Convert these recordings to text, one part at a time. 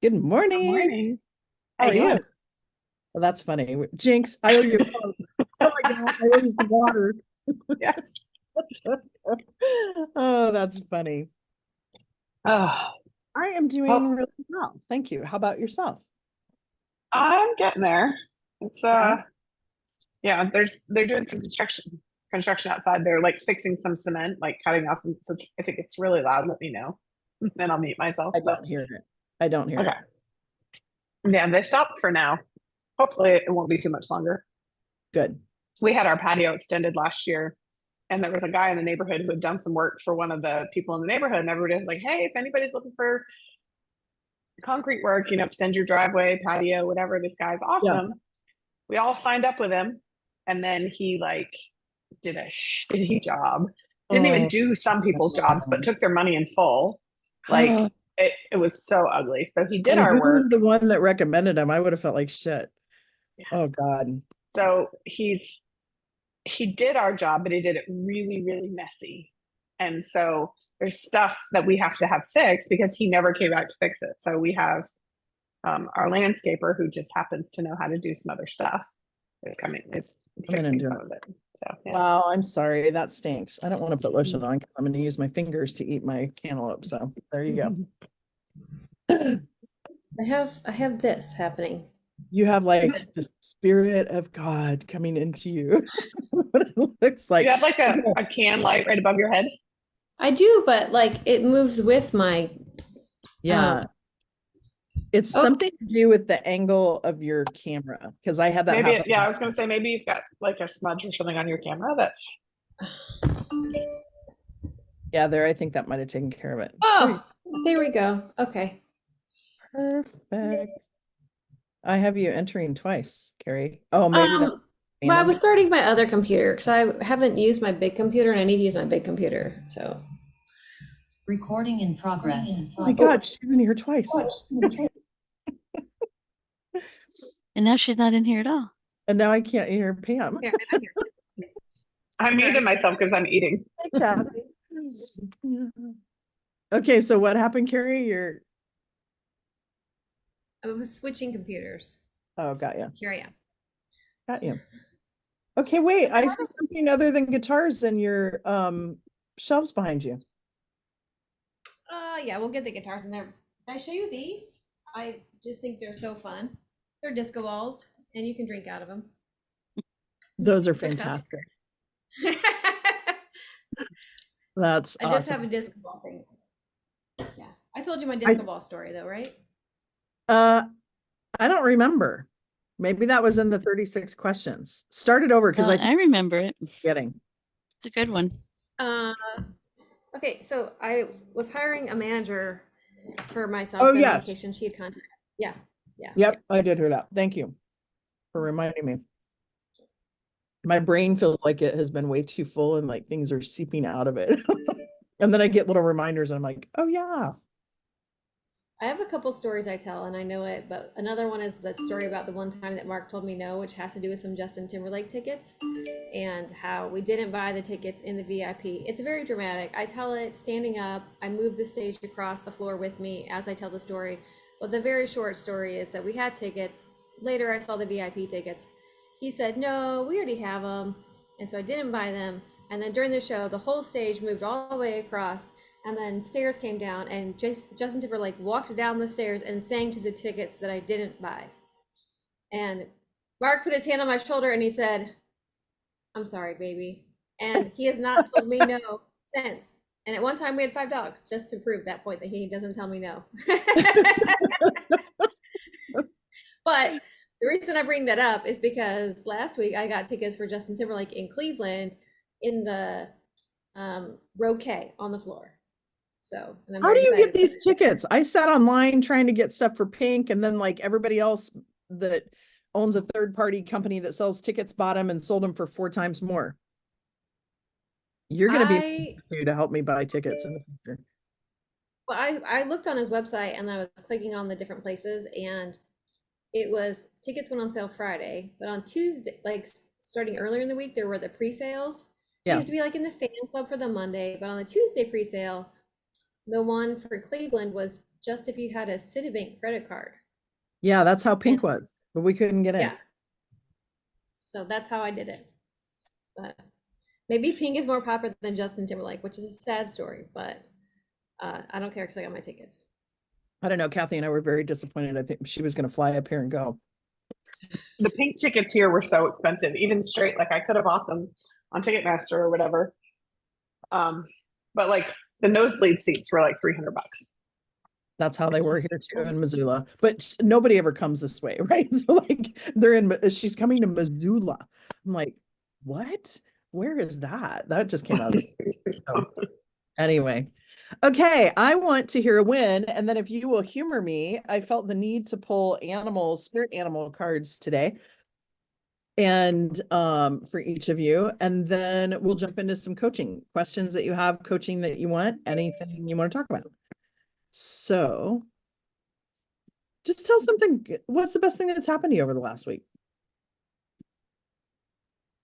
Good Good morning. morning. How How you are you? doing? Well, that's funny. Jinx, I owe you a phone. Oh my God, I owe you some water. Yes. Oh, that's funny. Oh, I am doing well, really well. Thank you. How about yourself? I'm getting there. It's Yeah. they're doing some construction outside. They're like fixing some cement, like cutting off some. So if it gets really loud, let me know. Then I'll mute myself. I But don't hear it. I don't hear okay, it. yeah, they stopped for now. Hopefully, it won't be too much longer. Good. We had our patio extended last year, and there was a guy in the neighborhood who had done some work for one of the people in the neighborhood, and everybody was like, "Hey, if anybody's looking for concrete work, extend your driveway, patio, whatever. This guy's Yeah. awesome." We all signed up with him, and then he like did a shitty job. Didn't even Oh, do some people's jobs, but no. took their money in full. Like Oh, it was so ugly. So he did and our who was work. the one that recommended him? I would have felt like shit. Oh God. So he did our job, but he did it really, really messy. And so there's stuff that we have to have fixed because he never came back to fix it. So we have our landscaper who just happens to know how to do some other stuff is I'm gonna fixing do some it. of it. So yeah. Wow, I'm sorry. That stinks. I don't want to put lotion on because I'm going to use my fingers to eat my cantaloupe. So there you go. I have this happening. You have like the spirit of God coming into you. What it looks You like. have like a, Okay. a can light right above your head. I do, but like it moves with my Yeah, um it's oh something to do with the angle of your camera because I had that Maybe, happen. yeah, I was gonna say maybe you've got like a smudge or something on your camera. That's Yeah, there, I think that might have taken care of it. There you oh there we go. Okay. Perfect. I have you entering twice, Carrie. Oh, maybe that's Um well, I was Damon. starting my other computer because I haven't used my big computer and I need to use my big computer. So Recording in progress. Oh my oh God, she's in here twice. And now she's not in here at all. And now I can't hear Pam. here, I'm here. I muted myself because I'm eating. Hey, Kathy. Okay, so what happened, Carrie? You're I was switching computers. oh, got you. Here I am. Got you. Okay, wait. I see something other than guitars in your shelves behind you. Yeah, we'll get the guitars in there. Did I show you these? I just think they're so fun. They're disco balls and you can drink out of them. Those are There's cups. fantastic. That's I just have a awesome. disco ball thing. Yeah. I told you my I disco ball story though, right? uh I don't remember. Maybe that was in the 36 questions. Start it over because I think I remember it. It's I'm getting. a good one. Uh, okay, so I was hiring a manager for Oh myself during yes. vacation. She had contacted. Yeah, yeah. Yep, I did hear that. Thank you for reminding me. My brain feels like it has been way too full and like things are seeping out of it. And then I get little reminders and I'm like, oh yeah. I have a couple stories I tell, and I know it, but another one is that story about the one time that Mark told me no, which has to do with some Justin Timberlake tickets and how we didn't buy the tickets in the VIP. It's very dramatic. I tell it standing up. I move the stage across the floor with me as I tell the story. But the very short story is that we had tickets. Later, I saw the VIP tickets. He said, no, we already have them. And so I didn't buy them. And then during the show, the whole stage moved all the way across and then stairs came down and Justin Timberlake walked down the stairs and sang to the tickets that I didn't buy. And Mark put his hand on my shoulder and he said, I'm sorry, baby. And he has not told me no since. And at one time we had $5 just to prove that point that he doesn't tell me no. But the reason I bring that up is because last week I got tickets for Justin Timberlake in Cleveland in the row K on the floor. So, and I'm How very do you get excited. these tickets? I sat online trying to get stuff for Pink, and then like everybody else that owns a third party company that sells tickets bought them and sold them for 4 times more. You're going to be I to help me buy tickets in the future. Well, I looked on his website and I was clicking on the different places, and it was tickets went on sale Friday, but on Tuesday, like starting earlier in the week, there were the pre-sales. So you Yeah. have to be like in the fan club for the Monday, but on the Tuesday pre-sale, The one for Cleveland was just if you had a Citibank credit card. Yeah, that's how pink was, but we couldn't get in. Yeah. So that's how I did it. But maybe Pink is more popular than Justin Timberlake, which is a sad story, but I don't care because I got my tickets. I don't know. Kathy and I were very disappointed. I think she was going to fly up here and go. The pink tickets here were so expensive, even straight. Like I could have bought them on Ticketmaster or whatever. But like the nosebleed seats were like $300. That's how they were here too in Missoula. But nobody ever comes this way, right? So like they're in, she's coming to Missoula. I'm like, what? Where is that? That just came out. So, anyway. Okay, I want to hear a win. And then if you will humor me, I felt the need to pull spirit animal cards today. And for each of you. And then we'll jump into some coaching questions that you have, coaching that you want, anything you want to talk about. So just tell something. What's the best thing that's happened to you over the last week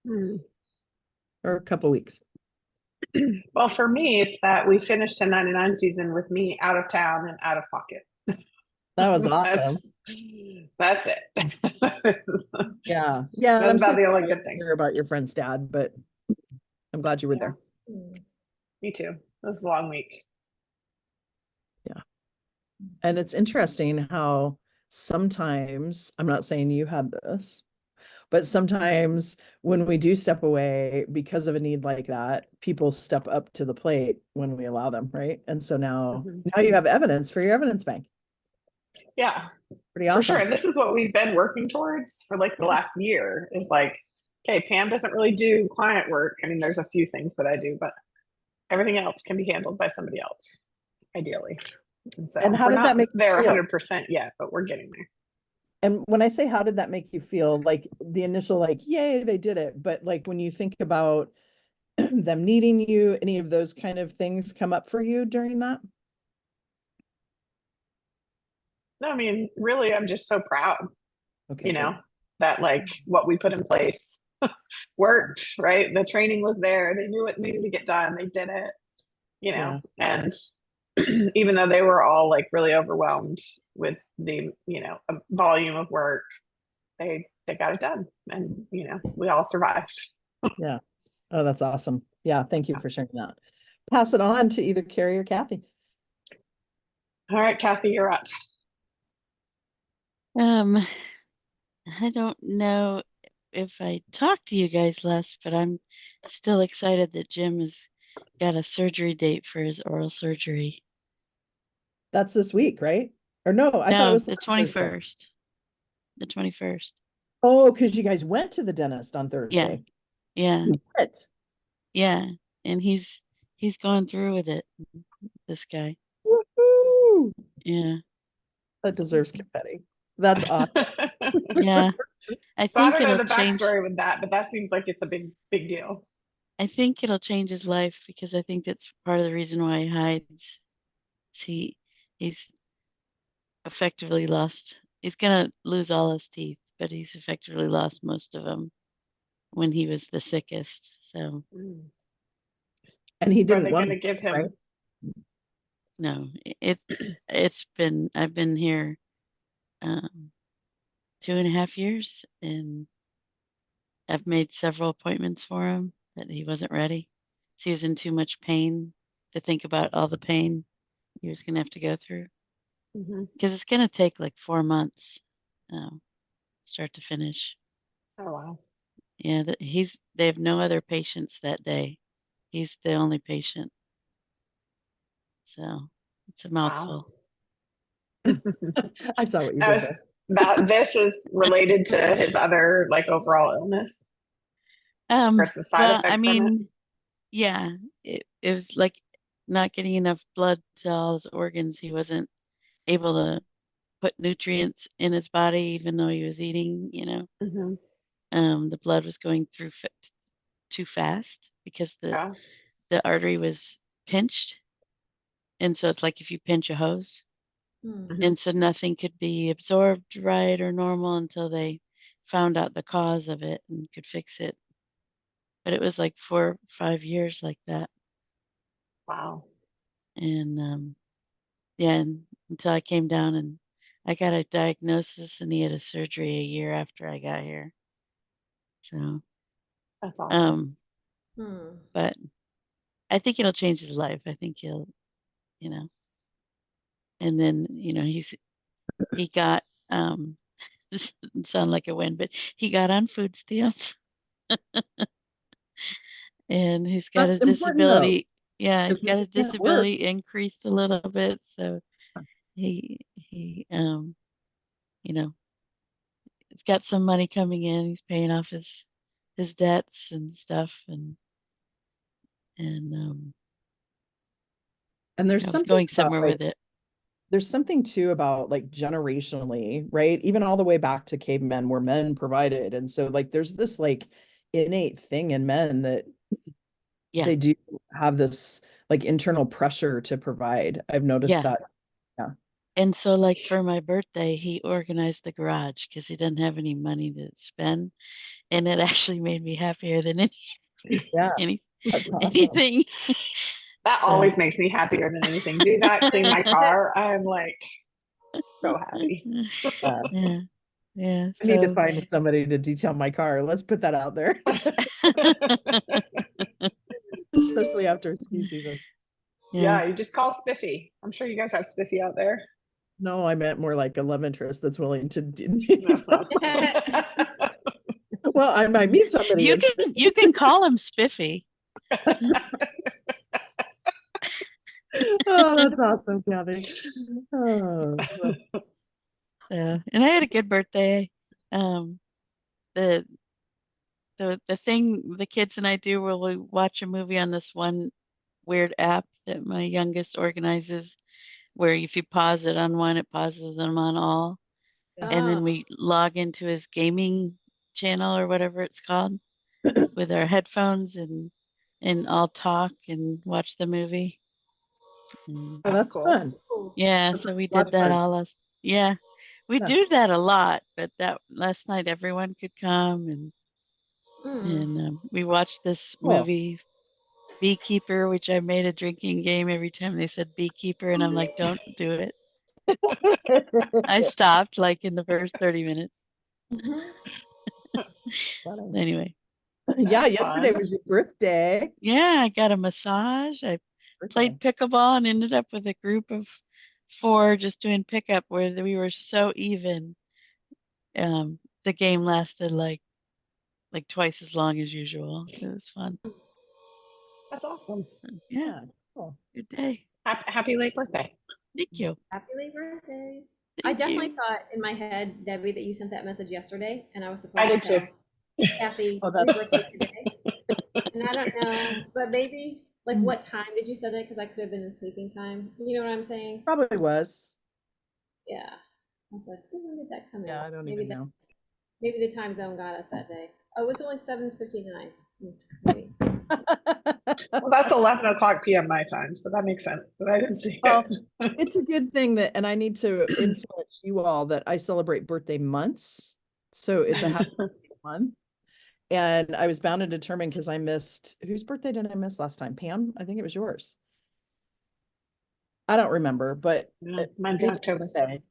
or a couple weeks? Well, for me, it's that we finished a 99 season with me out of town and out of pocket. That was awesome. That's it. Yeah. That's about the only good thing. Hear about your friend's dad, but I'm glad you were there. Me too. It was a long week. Yeah. And it's interesting how sometimes, I'm not saying you had this, but sometimes when we do step away because of a need like that, people step up to the plate when we allow them, right? And so now you have evidence for your evidence bank. Yeah, pretty awesome. For sure. And this is what we've been working towards for like the last year is like, okay, Pam doesn't really do client work. I mean, there's a few things that I do, but everything else can be handled by somebody else, ideally. And so and how did that make there 100% yet, but we're getting there. And when I say, how did that make you feel? Like the initial, like, yay, they did it. But like, when you think about them needing you, any of those kind of things come up for you during that? No, I mean, really, I'm just so proud, Okay, you know, that like what we put in place worked, right? The training was there. They knew what needed to get done. They did it, you know, and even though they were all like really overwhelmed with the, you know, volume of work, they got it done, and you know, we all survived. Yeah. Oh, that's awesome. Yeah, thank you for sharing that. Pass it on to either Carrie or Kathy. All right, Kathy, you're up. I don't know if I talked to you guys last, but I'm still excited that Jim has got a surgery date for his oral surgery. That's this week, right? Or no, I thought it was the 21st. The 21st. Oh, because you guys went to the dentist on Thursday. Yeah. What? Yeah. And he's going through with it. This guy. Woohoo! Yeah. That deserves confetti. That's awesome. Yeah. I think I don't know it'll the change backstory with that, but that seems like it's a big deal. I think it'll change his life because I think that's part of the reason why he hides. He's effectively lost. He's gonna lose all his teeth, but he's effectively lost most of them when he was the sickest. So. And he didn't want to give him. Right? No, I've been here 2.5 years, and I've made several appointments for him that he wasn't ready. He was in too much pain to think about all the pain he was going to have to go through. Because it's going to take like 4 months, start to finish. Oh, wow. Yeah, they have no other patients that day. He's the only patient. So it's a mouthful. Wow. I saw what you did there. This is related to his other like overall illness. It's a side effect. I mean, yeah, it was like not getting enough blood to all his organs. He wasn't able to put nutrients in his body, even though he was eating, you know. The blood was going through too fast because the artery was pinched. And so it's like if you pinch a hose. And so nothing could be absorbed right or normal until they found out the cause of it and could fix it. But it was like 4 or 5 years like that. Wow. And yeah, and until I came down and I got a diagnosis and he had a surgery a year after I got here. So, That's awesome. Hmm. but I think it'll change his life. I think he'll, you know, and then, he got, this doesn't sound like a win, but he got on food stamps and he's got That's his important though, disability. Yeah, he's because got when his you can't work, disability increased a little bit. So he, you know, he's got some money coming in. He's paying off his debts and stuff. And and there's I was something going about somewhere like with it. there's something too about like generationally, right? Even all the way back to cavemen where men provided. And so like there's this like innate thing in men that Yeah. they do have this like internal pressure to provide. I've noticed Yeah. that. Yeah. And so like for my birthday, he organized the garage because he didn't have any money to spend. And it actually made me happier than Yeah. any That's awesome. anything. That So, always makes me happier than anything. Do that, clean my car. I'm like so happy. Yeah. yeah. Yeah. I need to So find somebody to detail my car. Let's put that out there, especially after ski season. yeah. Yeah, you just call Spiffy. I'm sure you guys have Spiffy out there. No, I meant more like a love interest that's willing to. Well, I might meet somebody. You can call him Spiffy. Oh, that's awesome, Kathy. Oh, And I had a good birthday. Um, the the thing the kids and I do where we watch a movie on this one weird app that my youngest organizes, where if you pause it on one, it pauses them on all. And then Oh. we log into his gaming channel or whatever it's called with our headphones and all talk and watch the movie. And oh, that's cool. fun. Cool. yeah, That's so we watch did that party. all last. Yeah, we Yeah. do that a lot, but that last night everyone could come Hmm. and we watched this Cool. movie Beekeeper, which I made a drinking game every time they said beekeeper, and I'm like, don't do it. I stopped like in the first 30 minutes. Funny. Anyway, Yeah, That's yesterday fun. was your birthday. yeah, I got a massage. I Birthday. played pickleball and ended up with a group of 4 just doing pickup where we were so even. The game lasted like twice as long as usual. It was fun. That's awesome. Yeah, Yeah, cool. good day. Happy late birthday. Thank you. Happy late birthday. I Thank definitely you. thought in my head, Debbie, that you sent that message yesterday, and I was I supposed did to too. tell Kathy Oh, happy that's birthday fun. today. And I don't know, but maybe like what time did you set it? Because I could have been in sleeping time. You know what I'm saying? Probably was. Yeah. I was like, "Oh, when did that come in? Yeah, I don't Maybe even know. maybe the time zone got us that day. Oh, it was only 7:59. Maybe. Well, that's 11 o'clock p.m. my time, so that makes sense. But I didn't see Well, it. it's a good thing that, and I need to influence you all that I celebrate birthday months. So it's a happy birthday month. And I was bound and determined because I missed, whose birthday did I miss last time? Pam? I think it was yours. I don't remember, but Yeah, mine's in needless to October. say,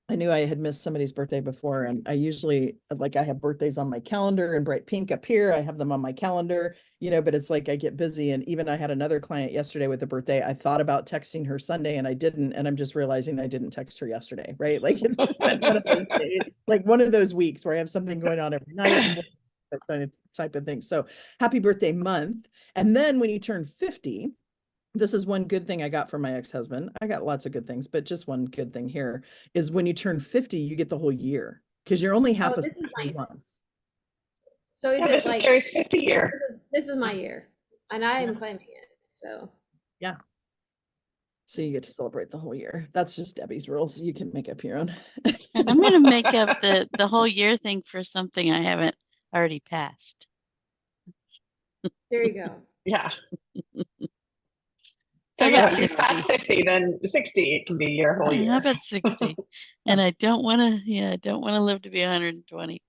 I knew I had missed somebody's birthday before, and I usually like I have birthdays on my calendar in bright pink up here. I have them on my calendar, but it's like I get busy. And even I had another client yesterday with a birthday. I thought about texting her Sunday and I didn't, and I'm just realizing I didn't text her yesterday, right? Like it's been one of those days, like one of those weeks where I have something going on every night, and that kind of type of thing. So happy birthday month. And then when you turn 50, this is one good thing I got from my ex-husband. I got lots of good things, but just one good thing here is when you turn 50, you get the whole year because you're only half Oh, a this is century nice. once. So is Yeah, it this is like Carrie's 50 year. this is my year, and I am Yeah. claiming it. So Yeah. So you get to celebrate the whole year. That's just Debbie's rules. You can make up your own. I'm gonna make up the whole year thing for something I haven't already passed. there you go. Yeah. So How yeah, about if you pass 60? 50, then 60 it can be your whole How year. about 60? And I don't want to, I don't want to live to be 120.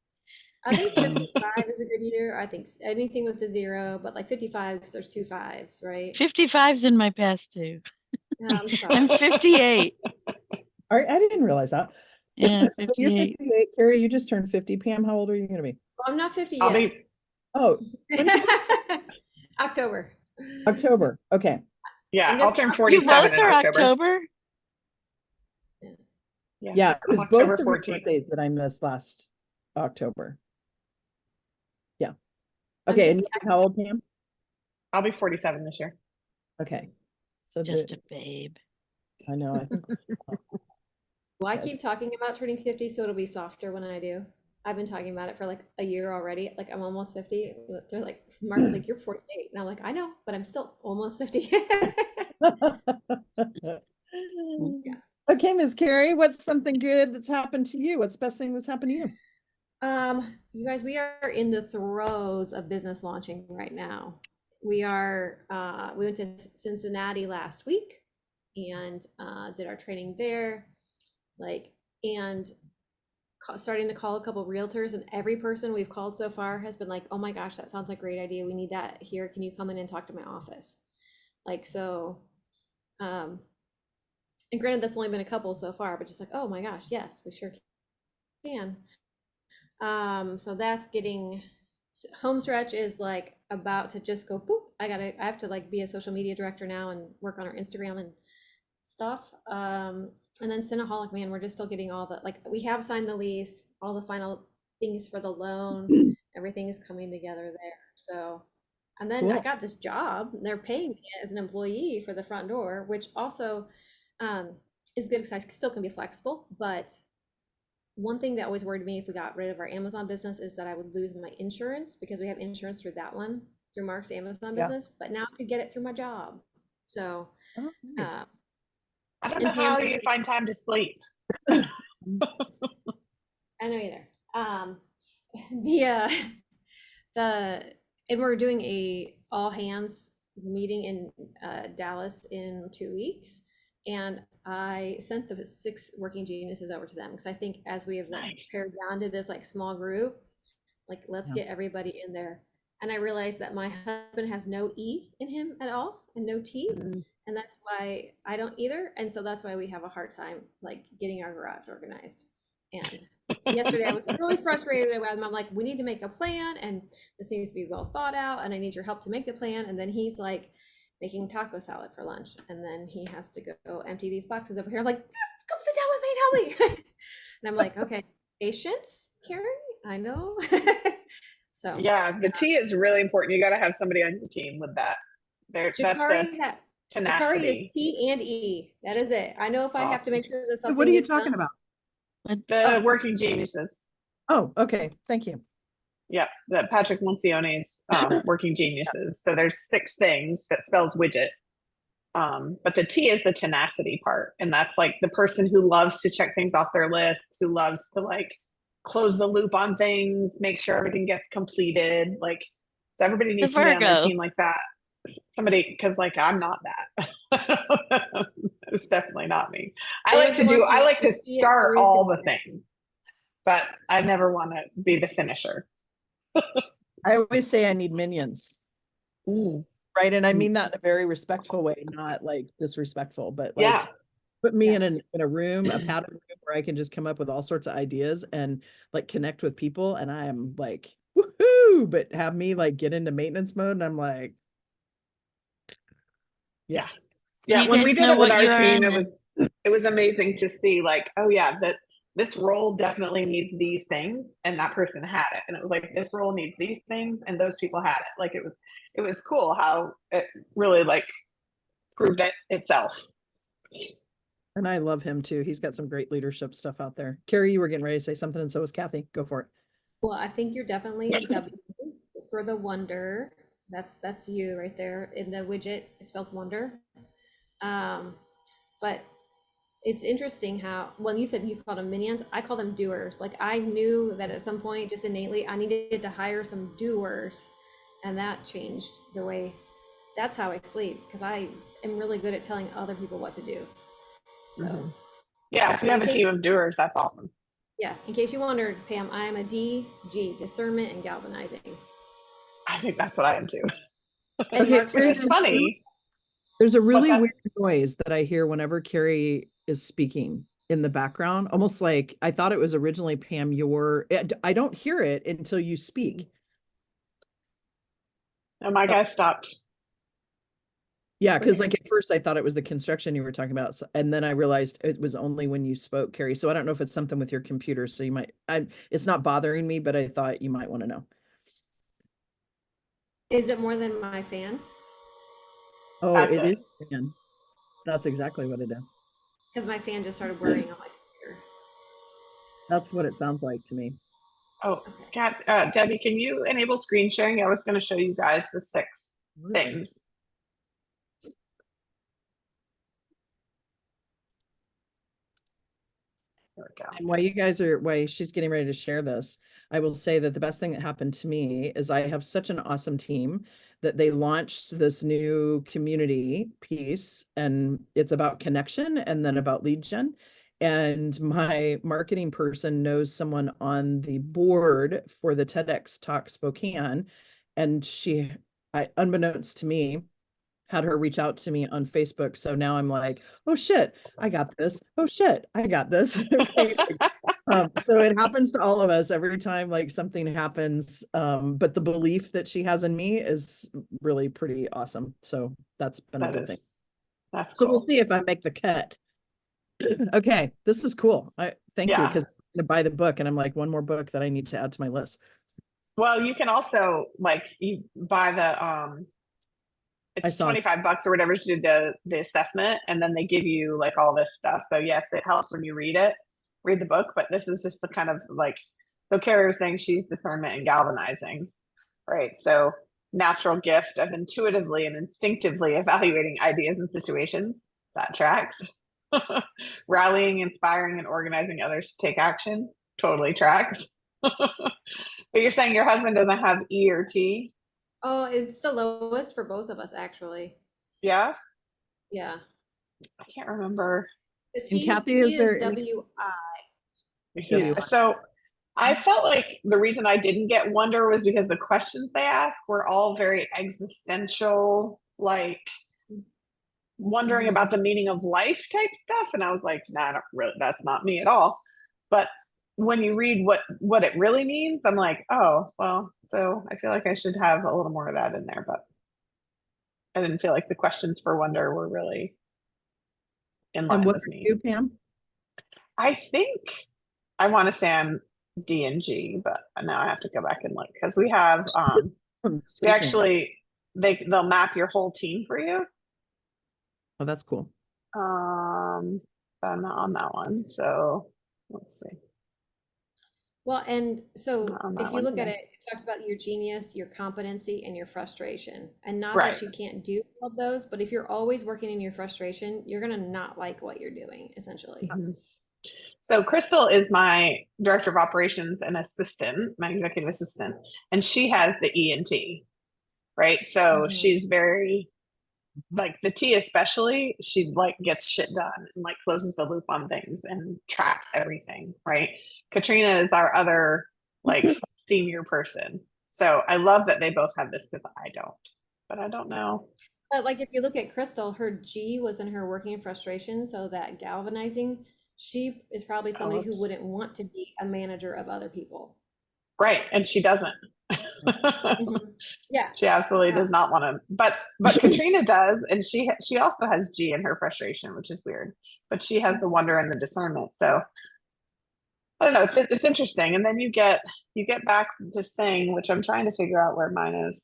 I think 55 is a good year. I think anything with the 0, but like 55 because there's 2 5s, right? 55's in my past too. I'm sorry. I'm 58. All right, I didn't realize that. Yeah, So you're 58. 58. Carrie, you just turned 50. Pam, how old are you going to be? Well, I'm not 50 I'll yet. be Oh, October. October. Okay. yeah, I'm I'll just- turn You 47 both in are October. October? Yeah, it I'm was October both of your 14th. birthdays that I missed last October. Yeah. I'm Okay, just- and how old, Pam? I'll be 47 this year. Okay. So Just a babe. I know, I think Well, I Good. keep talking about turning 50, so it'll be softer when I do. I've been talking about it for like a year already. Like I'm almost 50. They're like, Mark was like, you're 48. And I'm like, I know, but I'm still almost 50. Okay, Ms. Carrie, what's something good that's happened to you? What's the best thing that's happened to you? You guys, we are in the throes of business launching right now. We went to Cincinnati last week and did our training there, and starting to call a couple realtors, and every person we've called so far has been like, oh my gosh, that sounds like a great idea. We need that here. Can you come in and talk to my office? And granted, that's only been a couple so far, but just like, oh my gosh, yes, we sure can. So that's getting, home stretch is like about to just go boop. I have to like be a social media director now and work on our Instagram and stuff. And then Cinnaholic, man, we're just still getting all the, like, we have signed the lease, all the final things for the loan, everything is coming together there. So, and then I Cool. got this job, and they're paying me as an employee for the front door, which also is good because I still can be flexible. But one thing that always worried me if we got rid of our Amazon business is that I would lose my insurance, because we have insurance through that one, through Mark's Amazon Yeah. business, but now I could get it through my job. So Oh, nice. I don't And know how Pam- you find time to sleep. I know either. And we're doing a all hands meeting in Dallas in 2 weeks, and I sent the 6 working geniuses over to them because I think as we have like Nice. pared down to this like small group, like let's Yeah. get everybody in there. And I realized that my husband has no E in him at all and no T. Mm. And that's why I don't either. And so that's why we have a hard time like getting our garage organized. And yesterday I was really frustrated with him. I'm like, we need to make a plan, and this needs to be well thought out, and I need your help to make the plan. And then he's like making taco salad for lunch, and then he has to go empty these boxes over here. I'm like, come sit down with me and help me. And I'm like, okay, patience, Karen, I know. So Yeah, the T is really important. You got to have somebody on your team with that. That's the Jakari is tenacity. T and E. That is it. I know if I have to Awesome. make sure that So something what are you gets talking done. about? The working geniuses. Oh, okay. Thank you. Yep, the Patrick Moncione's working geniuses. So there's 6 things that spells widget. But the T is the tenacity part. And that's like the person who loves to check things off their list, who loves to like close the loop on things, make sure everything gets completed. Like, so everybody needs to be on their Virgo. team like that. Somebody, because like I'm not that. It's definitely not me. I like to see it start through to all the the things, but I never want to be the finisher. I always say I need minions, right? And I mean that in a very respectful way, not like disrespectful, but like Yeah. put me Yeah. in a room, a padded room where I can just come up with all sorts of ideas and like connect with people, and I am like, woohoo, but have me like get into maintenance mode and I'm like, Yeah. So Yeah, you when we guys did know it with what our you are team, in it was amazing to see like, oh yeah, that this role definitely needs these things, and that person had it. And it was like, this role needs these things, and those people had it. Like it was cool how it really like proved it itself. and I love him too. He's got some great leadership stuff out there. Carrie, you were getting ready to say something, and so was Kathy. Go for it. Well, I think you're definitely a W for the wonder. That's you right there in the widget. It spells wonder. But it's interesting how when you said you called them minions, I call them doers. Like I knew that at some point, just innately, I needed to hire some doers, and that changed the way. That's how I sleep, because I am really good at telling other people what to do. So Mhm. Yeah, if you have a team of doers, that's awesome. Yeah, in case you wondered, Pam, I am a DG, discernment and galvanizing. I think that's what I am too. And Okay, Mark's Which here's is a- funny. There's a really that? weird noise that I hear whenever Carrie is speaking in the background, almost like I thought it was originally Pam, I don't hear it until you speak. And my guy stopped. Yeah, because Okay. like at first I thought it was the construction you were talking about, and then I realized it was only when you spoke, Carrie. So I don't know if it's something with your computer. So it's not bothering me, but I thought you might want to know. Is it more than my fan? Oh, That's it it. is. Man. That's exactly what it is. Because my fan just started whirring on my computer. That's what it sounds like to me. Oh, Okay. Debbie, can you enable screen sharing? I was going to show you guys the 6 things. There we go. And while she's getting ready to share this, I will say that the best thing that happened to me is I have such an awesome team that they launched this new community piece, and it's about connection and then about lead gen. And my marketing person knows someone on the board for the TEDx Talk Spokane, and unbeknownst to me, had her reach out to me on Facebook. So now I'm like, oh shit, I got this. Oh shit, I got this. Right? So it happens to all of us every time like something happens. But the belief that she has in me is really pretty awesome. So that's been a good thing. That's So cool. we'll see if I make the cut. Okay, this is cool. Thank you, Yeah. because I'm gonna buy the book, and I'm like, one more book that I need to add to my list. Well, you can also you buy the I it's saw $25 or whatever to do the assessment, and then they give you like all this stuff. So yes, it helps when you read the book, but this is just the kind of so Carrie was saying she's discernment and galvanizing, right? So natural gift of intuitively and instinctively evaluating ideas and situations, that tracks. Rallying, inspiring, and organizing others to take action, totally tracks. But you're saying your husband doesn't have E or T? Oh, it's the lowest for both of us, actually. Yeah, Yeah. I can't remember. Because And Kathy, he is there is any- WI. Yeah. So I felt like the reason I didn't get wonder was because the questions they asked were all very existential, wondering about the meaning of life type stuff. And I was like, nah, I don't really, that's not me at all. But when you read what it really means, I'm like, oh, well, so I feel like I should have a little more of that in there, but I didn't feel like the questions for wonder were really in line And what with are me. you, Pam? I think I want to say I'm D and G, but now I have to go back and look because we have we Excuse me. actually they'll map your whole team for you. Oh, that's cool. I'm not on that one, so let's see. Well, and so Not on that if you one look at today. it, it talks about your genius, your competency, and your frustration. And not Right. that you can't do all of those, but if you're always working in your frustration, you're going to not like what you're doing, essentially. Mhm. So Crystal is my director of operations and assistant, my executive assistant, and she has the E and T, right? So Mhm. she's very like the T especially, she gets shit done and closes the loop on things and tracks everything, right? Katrina is our other senior person. So I love that they both have this because I don't, but I don't know. But like if you look at Crystal, her G was in her working in frustration, so that galvanizing, she is probably somebody who oops. wouldn't want to be a manager of other people. Right, and she doesn't. Mhm. Yeah. She absolutely does not want to, but Katrina does, and she also has G in her frustration, which is weird. But she has the wonder and the discernment. So I don't know. It's interesting, and then you get back this thing, which I'm trying to figure out where mine is.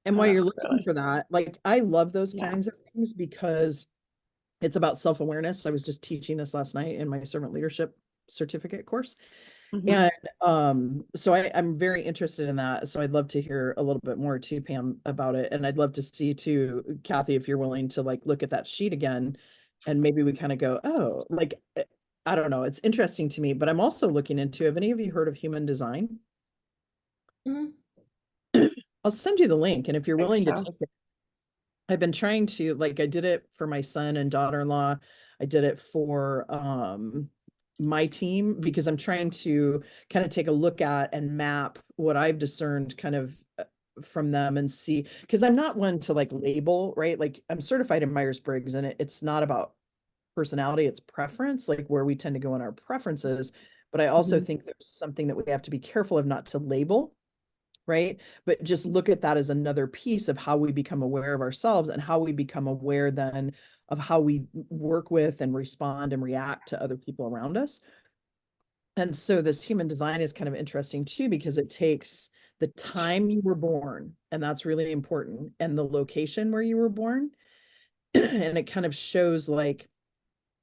And while you're looking really. for that, I love those Yeah. kinds of things because it's about self-awareness. I was just teaching this last night in my servant leadership certificate course. Mhm. And so I'm very interested in that. So I'd love to hear a little bit more too, Pam, about it. And I'd love to see too, Kathy, if you're willing to look at that sheet again, and maybe we kind of go, oh, I don't know. It's interesting to me, but I'm also looking into, have any of you heard of human design? Mhm. I'll send you the link. And if you're Think willing to so. take it, I've been trying to I did it for my son and daughter-in-law. I did it for my team, because I'm trying to kind of take a look at and map what I've discerned kind of from them and see, because I'm not one to like label, right? Like I'm certified in Myers-Briggs, and it's not about personality, it's preference, like where we tend to go in our preferences. But I also Mhm. think there's something that we have to be careful of not to label, right? But just look at that as another piece of how we become aware of ourselves and how we become aware then of how we work with and respond and react to other people around us. And so this human design is kind of interesting too, because it takes the time you were born, and that's really important, and the location where you were born. And it kind of shows like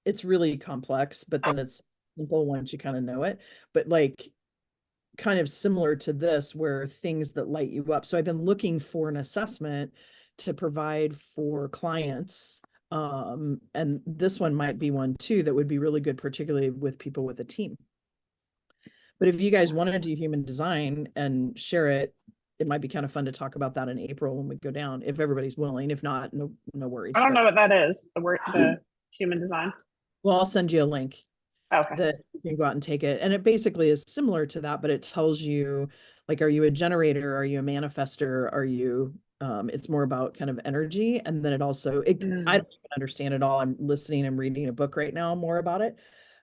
it's really complex, but then it's simple once you kind of know it. But like kind of similar to this, where things that light you up. So I've been looking for an assessment to provide for clients. And this one might be one too that would be really good, particularly with people with a team. But if you guys want to do human design and share it, it might be kind of fun to talk about that in April when we go down, if everybody's willing. If not, no worries. I don't But know what that is. The word, the human design. well, I'll send you a link Okay. that you can go out and take it. And it basically is similar to that, but it tells you like, are you a generator? Are you a manifester? Are you, it's more about kind of energy. And then it also, I don't Mm. even understand it all. I'm listening and reading a book right now more about it.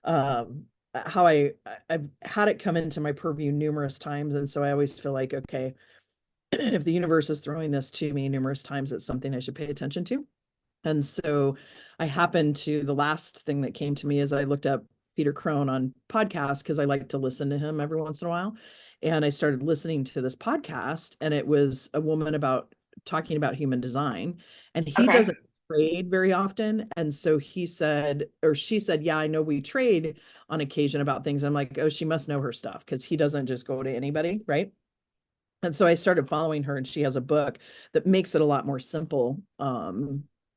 How I've had it come into my purview numerous times. And so I always feel like, okay, if the universe is throwing this to me numerous times, it's something I should pay attention to. And so I happened to, the last thing that came to me is I looked up Peter Crone on podcast because I like to listen to him every once in a while. And I started listening to this podcast, and it was a woman about talking about human design. And he Okay. doesn't trade very often. And so he said, or she said, yeah, I know we trade on occasion about things. I'm like, oh, she must know her stuff, because he doesn't just go to anybody, right? And so I started following her, and she has a book that makes it a lot more simple.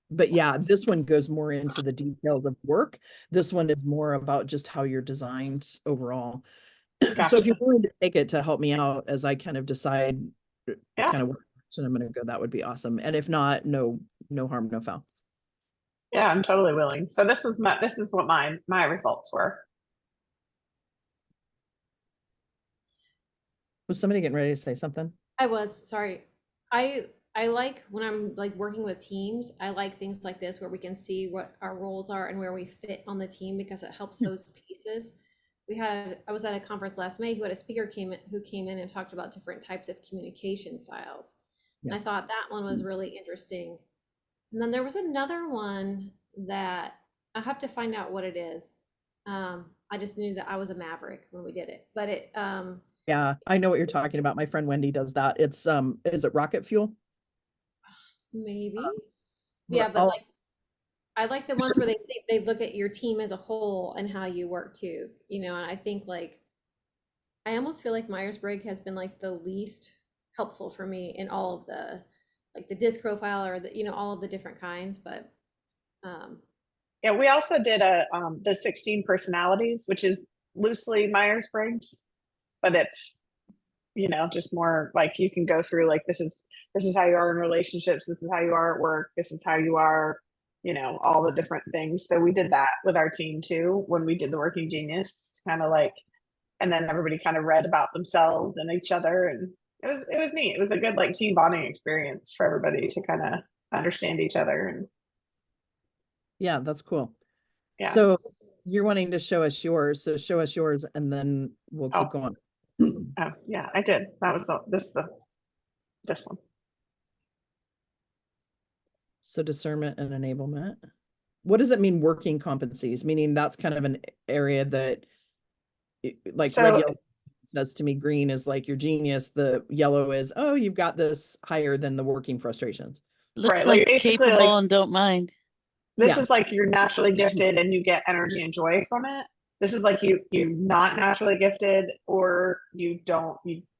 But yeah, this one goes more into the details of work. This one is more about just how you're designed overall. So if you're Gotcha. willing to take it to help me out as I kind of decide Yeah. kind of what direction I'm going to go, that would be awesome. And if not, no harm, no foul. Yeah, I'm totally willing. So this is what my results were. Was somebody getting ready to say something? I was, sorry. I like when I'm like working with teams, I like things like this where we can see what our roles are and where we fit on the team, because it helps Yeah. those pieces. I was at a conference last May who had a speaker who came in and talked about different types of communication styles. And Yeah. I thought that one was really interesting. And then there was another one that I have to find out what it is. I just knew that I was a maverick when we did it, but Yeah, I know what you're talking about. My friend Wendy does that. It's is it rocket fuel? maybe, yeah, But but like I like the ones where they look at your team as a whole and how you work too, and I think like I almost feel like Myers-Briggs has been like the least helpful for me in all of the like the disc profile or all of the different kinds, but um Yeah, we also did the 16 personalities, which is loosely Myers-Briggs, but it's just more like you can go through like this is how you are in relationships, this is how you are at work, this is how you are, all the different things. So we did that with our team too when we did the Working Genius, kind of like, and then everybody kind of read about themselves and each other, and it was neat. It was a good like team bonding experience for everybody to kind of understand each other. And yeah, that's cool. yeah. So you're wanting to show us yours. So show us yours, and then we'll keep Oh, going. oh yeah, I did. That was this one. So discernment and enablement. What does it mean, working competencies? Meaning that's kind of an area that like red, So yellow says to me, green is like your genius. The yellow is, oh, you've got this higher than the working frustrations. Looks right, like like basically like capable and don't mind. this Yeah. is like you're naturally gifted and you get energy and joy from it. This is like you're not naturally gifted, or you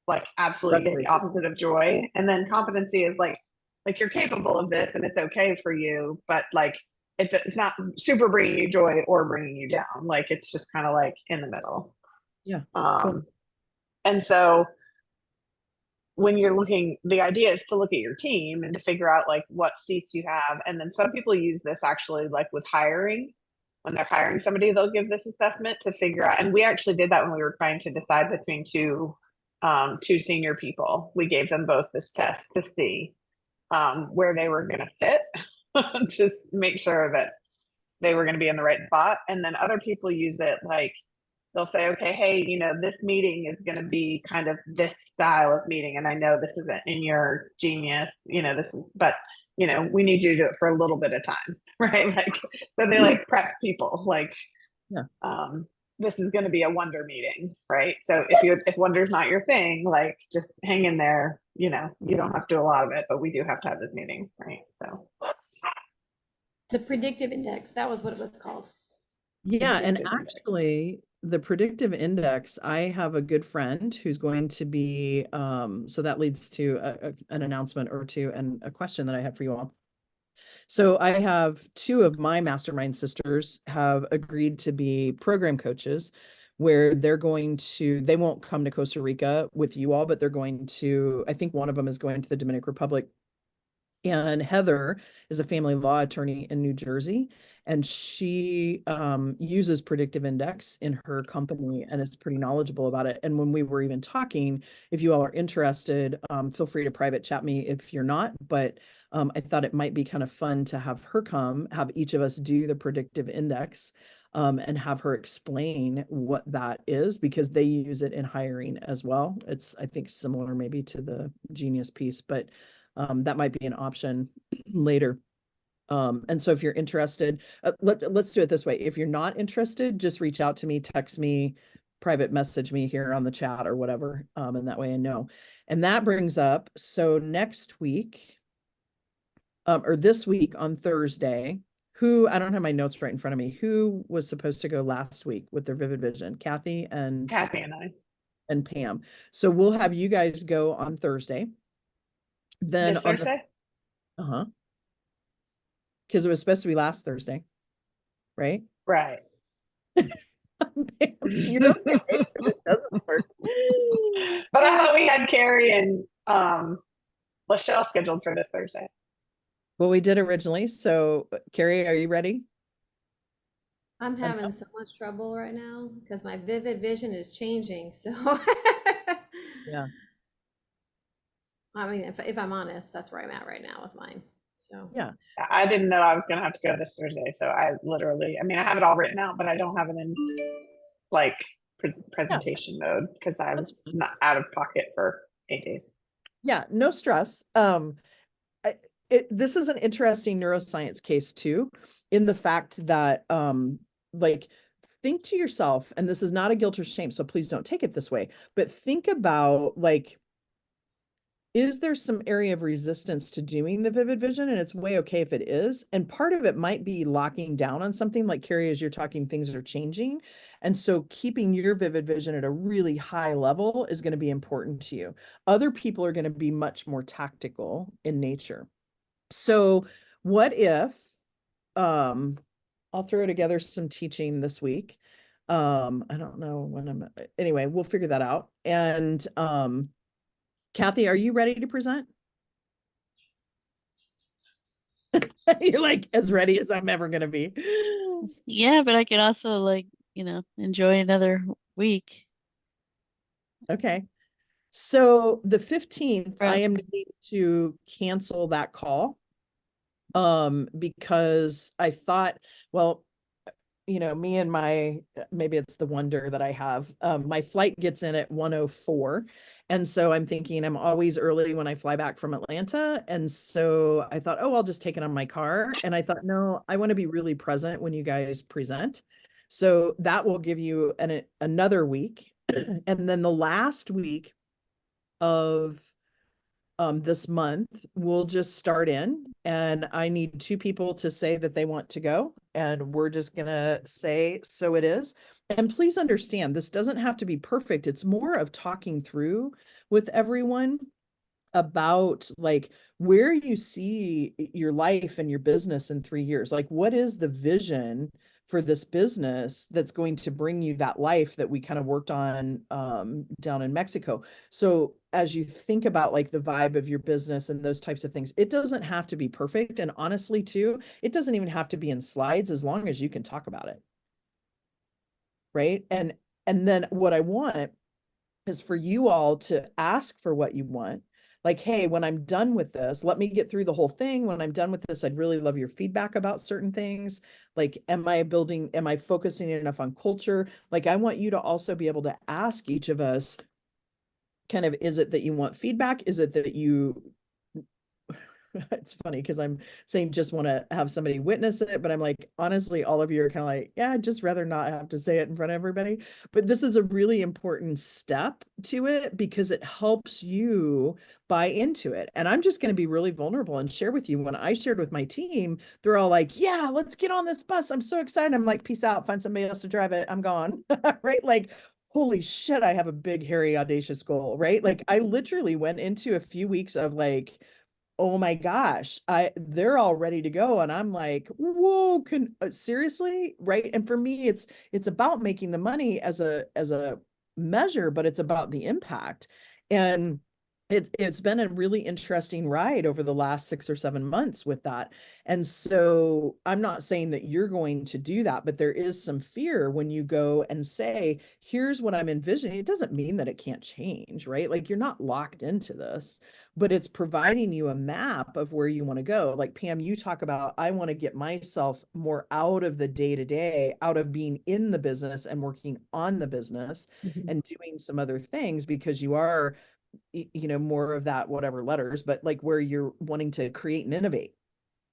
like absolutely get the Frustration. opposite of joy. And then competency is like you're capable of this and it's okay for you, but like it's not super bringing you joy or bringing you down. Like it's just kind of like in the middle. Yeah. Um, and so when you're looking, the idea is to look at your team and to figure out like what seats you have. And then some people use this actually like with hiring. when they're hiring somebody, they'll give this assessment to figure out. And we actually did that when we were trying to decide between two senior people. We gave them both this test to see where they were going to fit, just make sure that they were going to be in the right spot. And then other people use it like they'll say, okay, hey, this meeting is going to be kind of this style of meeting. And I know this isn't in your genius, but we need you to do it for a little bit of time, right? Like, so they like prep people like, Yeah. This is going to be a wonder meeting, right? So if wonder's not your thing, like just hang in there, you don't have to do a lot of it, but we do have to have this meeting, right? So The predictive index, that was what it was called. Yeah, and Predictive index. actually, the predictive index, I have a good friend who's going to be, so that leads to an announcement or two and a question that I have for you all. So I have two of my mastermind sisters have agreed to be program coaches where they won't come to Costa Rica with you all, but they're going to, I think one of them is going to the Dominican Republic. And Heather is a family law attorney in New Jersey, and she uses predictive index in her company and is pretty knowledgeable about it. And when we were even talking, if you all are interested, feel free to private chat me if you're not, but I thought it might be kind of fun to have her come, have each of us do the predictive index and have her explain what that is, because they use it in hiring as well. It's, I think, similar maybe to the Genius piece, but that might be an option later. And so if you're interested, let's do it this way. If you're not interested, just reach out to me, text me, private message me here on the chat or whatever. And that way I know. And that brings up, so next week, or this week on Thursday, I don't have my notes right in front of me, who was supposed to go last week with their Vivid Vision? Kathy and I. and Pam. So we'll have you guys go on Thursday. Then This Thursday? Uh-huh. Because it was supposed to be last Thursday, right? Right. You know, it doesn't work. But I thought we had Carrie and Lachelle scheduled for this Thursday. Well, we did originally. So, Carrie, are you ready? I'm having so much trouble right now because my Vivid Vision is changing. So Yeah. I mean, if I'm honest, that's where I'm at right now with mine. So Yeah. I didn't know I was going to have to go this Thursday. So I have it all written out, but I don't have it in like presentation mode because I was not out of pocket for 8 days. Yeah, no stress. This is an interesting neuroscience case too, in the fact that like, think to yourself, and this is not a guilt or shame, so please don't take it this way, but think about like, is there some area of resistance to doing the Vivid Vision? And it's way okay if it is. And part of it might be locking down on something, like Carrie, as you're talking, things are changing. And so keeping your Vivid Vision at a really high level is going to be important to you. Other people are going to be much more tactical in nature. So what if, I'll throw together some teaching this week. I don't know when anyway, we'll figure that out. And, Kathy, are you ready to present? You're like as ready as I'm ever going to be. Yeah, but I could also enjoy another week. Okay. So the 15th, I am needing to cancel that call. Because I thought, well, me and maybe it's the wonder that I have, my flight gets in at 1:04. And so I'm thinking I'm always early when I fly back from Atlanta. And so I thought, oh, I'll just take it on my car. And I thought, no, I want to be really present when you guys present. So that will give you another week. And then the last week of this month, we'll just start in, and I need 2 people to say that they want to go, and we're just gonna say, so it is. And please understand, this doesn't have to be perfect. It's more of talking through with everyone about like where you see your life and your business in 3 years. Like, what is the vision for this business that's going to bring you that life that we kind of worked on down in Mexico. So as you think about like the vibe of your business and those types of things, it doesn't have to be perfect. And honestly, too, it doesn't even have to be in slides as long as you can talk about it. Right. And then what I want is for you all to ask for what you want. Like, hey, when I'm done with this, let me get through the whole thing. When I'm done with this, I'd really love your feedback about certain things. Like, am I focusing enough on culture? Like, I want you to also be able to ask each of us kind of, is it that you want feedback? Is it that you, it's funny because I'm saying just want to have somebody witness it, but I'm like, honestly, all of you are kind of like, yeah, I'd just rather not have to say it in front of everybody. But this is a really important step to it because it helps you buy into it. And I'm just going to be really vulnerable and share with you. When I shared with my team, they're all like, yeah, let's get on this bus. I'm so excited. I'm like, peace out, find somebody else to drive it. I'm gone. Right? Like, holy shit, I have a big, hairy, audacious goal, right? Like I literally went into a few weeks of like, oh my gosh, they're all ready to go. And I'm like, whoa, seriously? Right. And for me, it's about making the money as a measure, but it's about the impact. And it's been a really interesting ride over the last 6 or 7 months with that. And so I'm not saying that you're going to do that, but there is some fear when you go and say, here's what I'm envisioning. It doesn't mean that it can't change, right? Like you're not locked into this, but it's providing you a map of where you want to go. Like Pam, you talk about, I want to get myself more out of the day to day, out of being in the business and working on the business and doing some other things because you are, more of that, whatever letters, but like where you're wanting to create and innovate.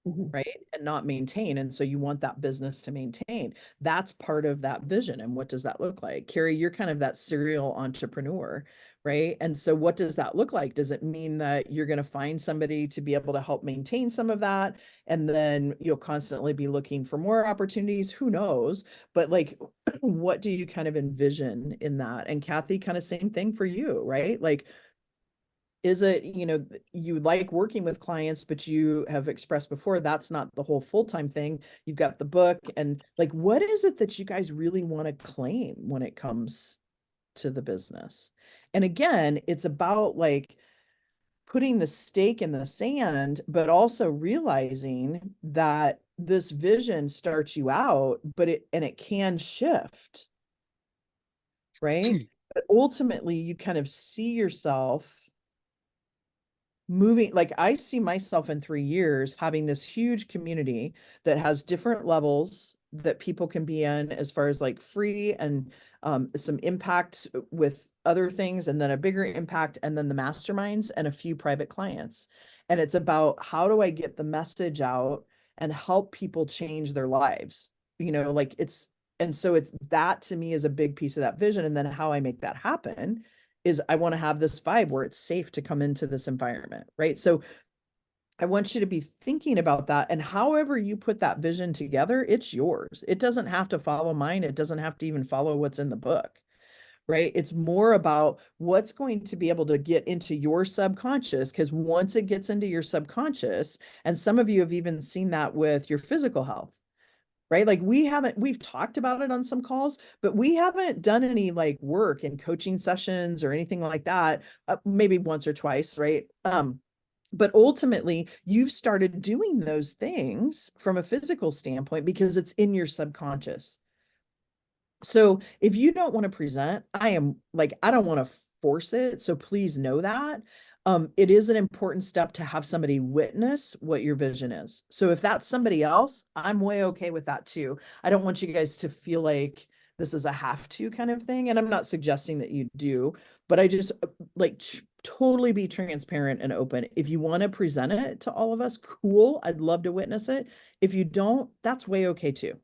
Right. And not maintain. And so you want that business to maintain. That's part of that vision. And what does that look like? Carrie, you're kind of that serial entrepreneur, right? And so what does that look like? Does it mean that you're going to find somebody to be able to help maintain some of that? And then you'll constantly be looking for more opportunities? Who knows? But like, what do you kind of envision in that? And Kathy, kind of same thing for you, right? Like, is it, you like working with clients, but you have expressed before that's not the whole full-time thing. You've got the book and like, what is it that you guys really want to claim when it comes to the business? And again, it's about like putting the stake in the sand, but also realizing that this vision starts you out, but it can shift, right? But ultimately you kind of see yourself moving. Like I see myself in 3 years having this huge community that has different levels that people can be in as far as like free and some impact with other things, and then a bigger impact, and then the masterminds and a few private clients. And it's about, how do I get the message out and help people change their lives? Like and so it's that, to me, is a big piece of that vision. And then how I make that happen is I want to have this vibe where it's safe to come into this environment, right? So I want you to be thinking about that, and however you put that vision together, it's yours. It doesn't have to follow mine. It doesn't have to even follow what's in the book, right? It's more about what's going to be able to get into your subconscious, because once it gets into your subconscious, and some of you have even seen that with your physical health, right? Like we've talked about it on some calls, but we haven't done any like work in coaching sessions or anything like that. Maybe once or twice, right? But ultimately you've started doing those things from a physical standpoint because it's in your subconscious. So if you don't want to present, I don't want to force it. So please know that. It is an important step to have somebody witness what your vision is. So if that's somebody else, I'm way okay with that too. I don't want you guys to feel like this is a have to kind of thing. And I'm not suggesting that you do, but I just like totally be transparent and open. If you want to present it to all of us, cool. I'd love to witness it. If you don't, that's way okay too.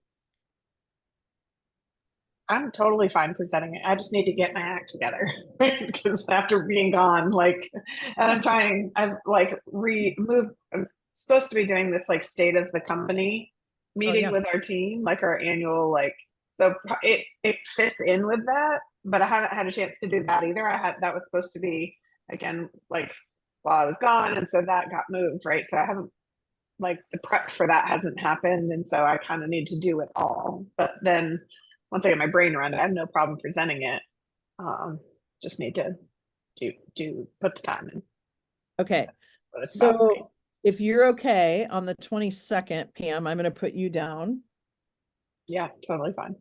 I'm totally fine presenting it. I just need to get my act together because after being gone, like, and I've like moved. I'm supposed to be doing this like state of the company meeting yeah. with our team, like our annual, like, so it fits in with that, but I haven't had a chance to do that either. That was supposed to be again, like while I was gone. And so that got moved, right? So I haven't like the prep for that hasn't happened, and so I kind of need to do it all. But then once I get my brain around it, I have no problem presenting it. Just need to put the time in. Okay, What it's about for me. so if you're okay on the 22nd, Pam, I'm gonna put you down. Yeah, totally fine.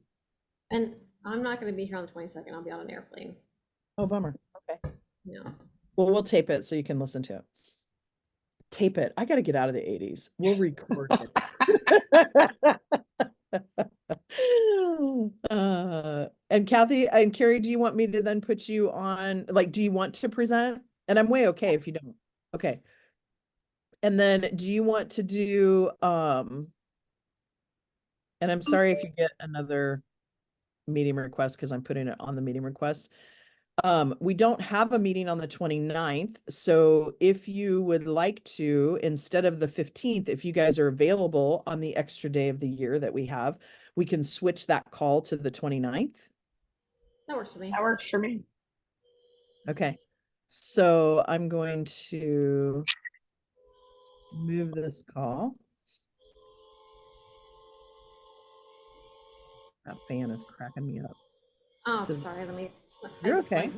And I'm not going to be here on the 22nd. I'll be on an airplane. Oh, bummer. Okay. No. Well, we'll tape it so you can listen to it. Tape it. I got to get out of the 80s. We'll record it. And Kathy and Carrie, do you want me to then put you on, like, do you want to present? And I'm way okay if you don't. Okay. And then do you want to do, and I'm sorry if you get another meeting request because I'm putting it on the meeting request. We don't have a meeting on the 29th. So if you would like to, instead of the 15th, if you guys are available on the extra day of the year that we have, we can switch that call to the 29th. That works for me. That works for me. Okay. So I'm going to move this call. That fan is cracking me up. Oh, Just- sorry. Let me. You're it's okay.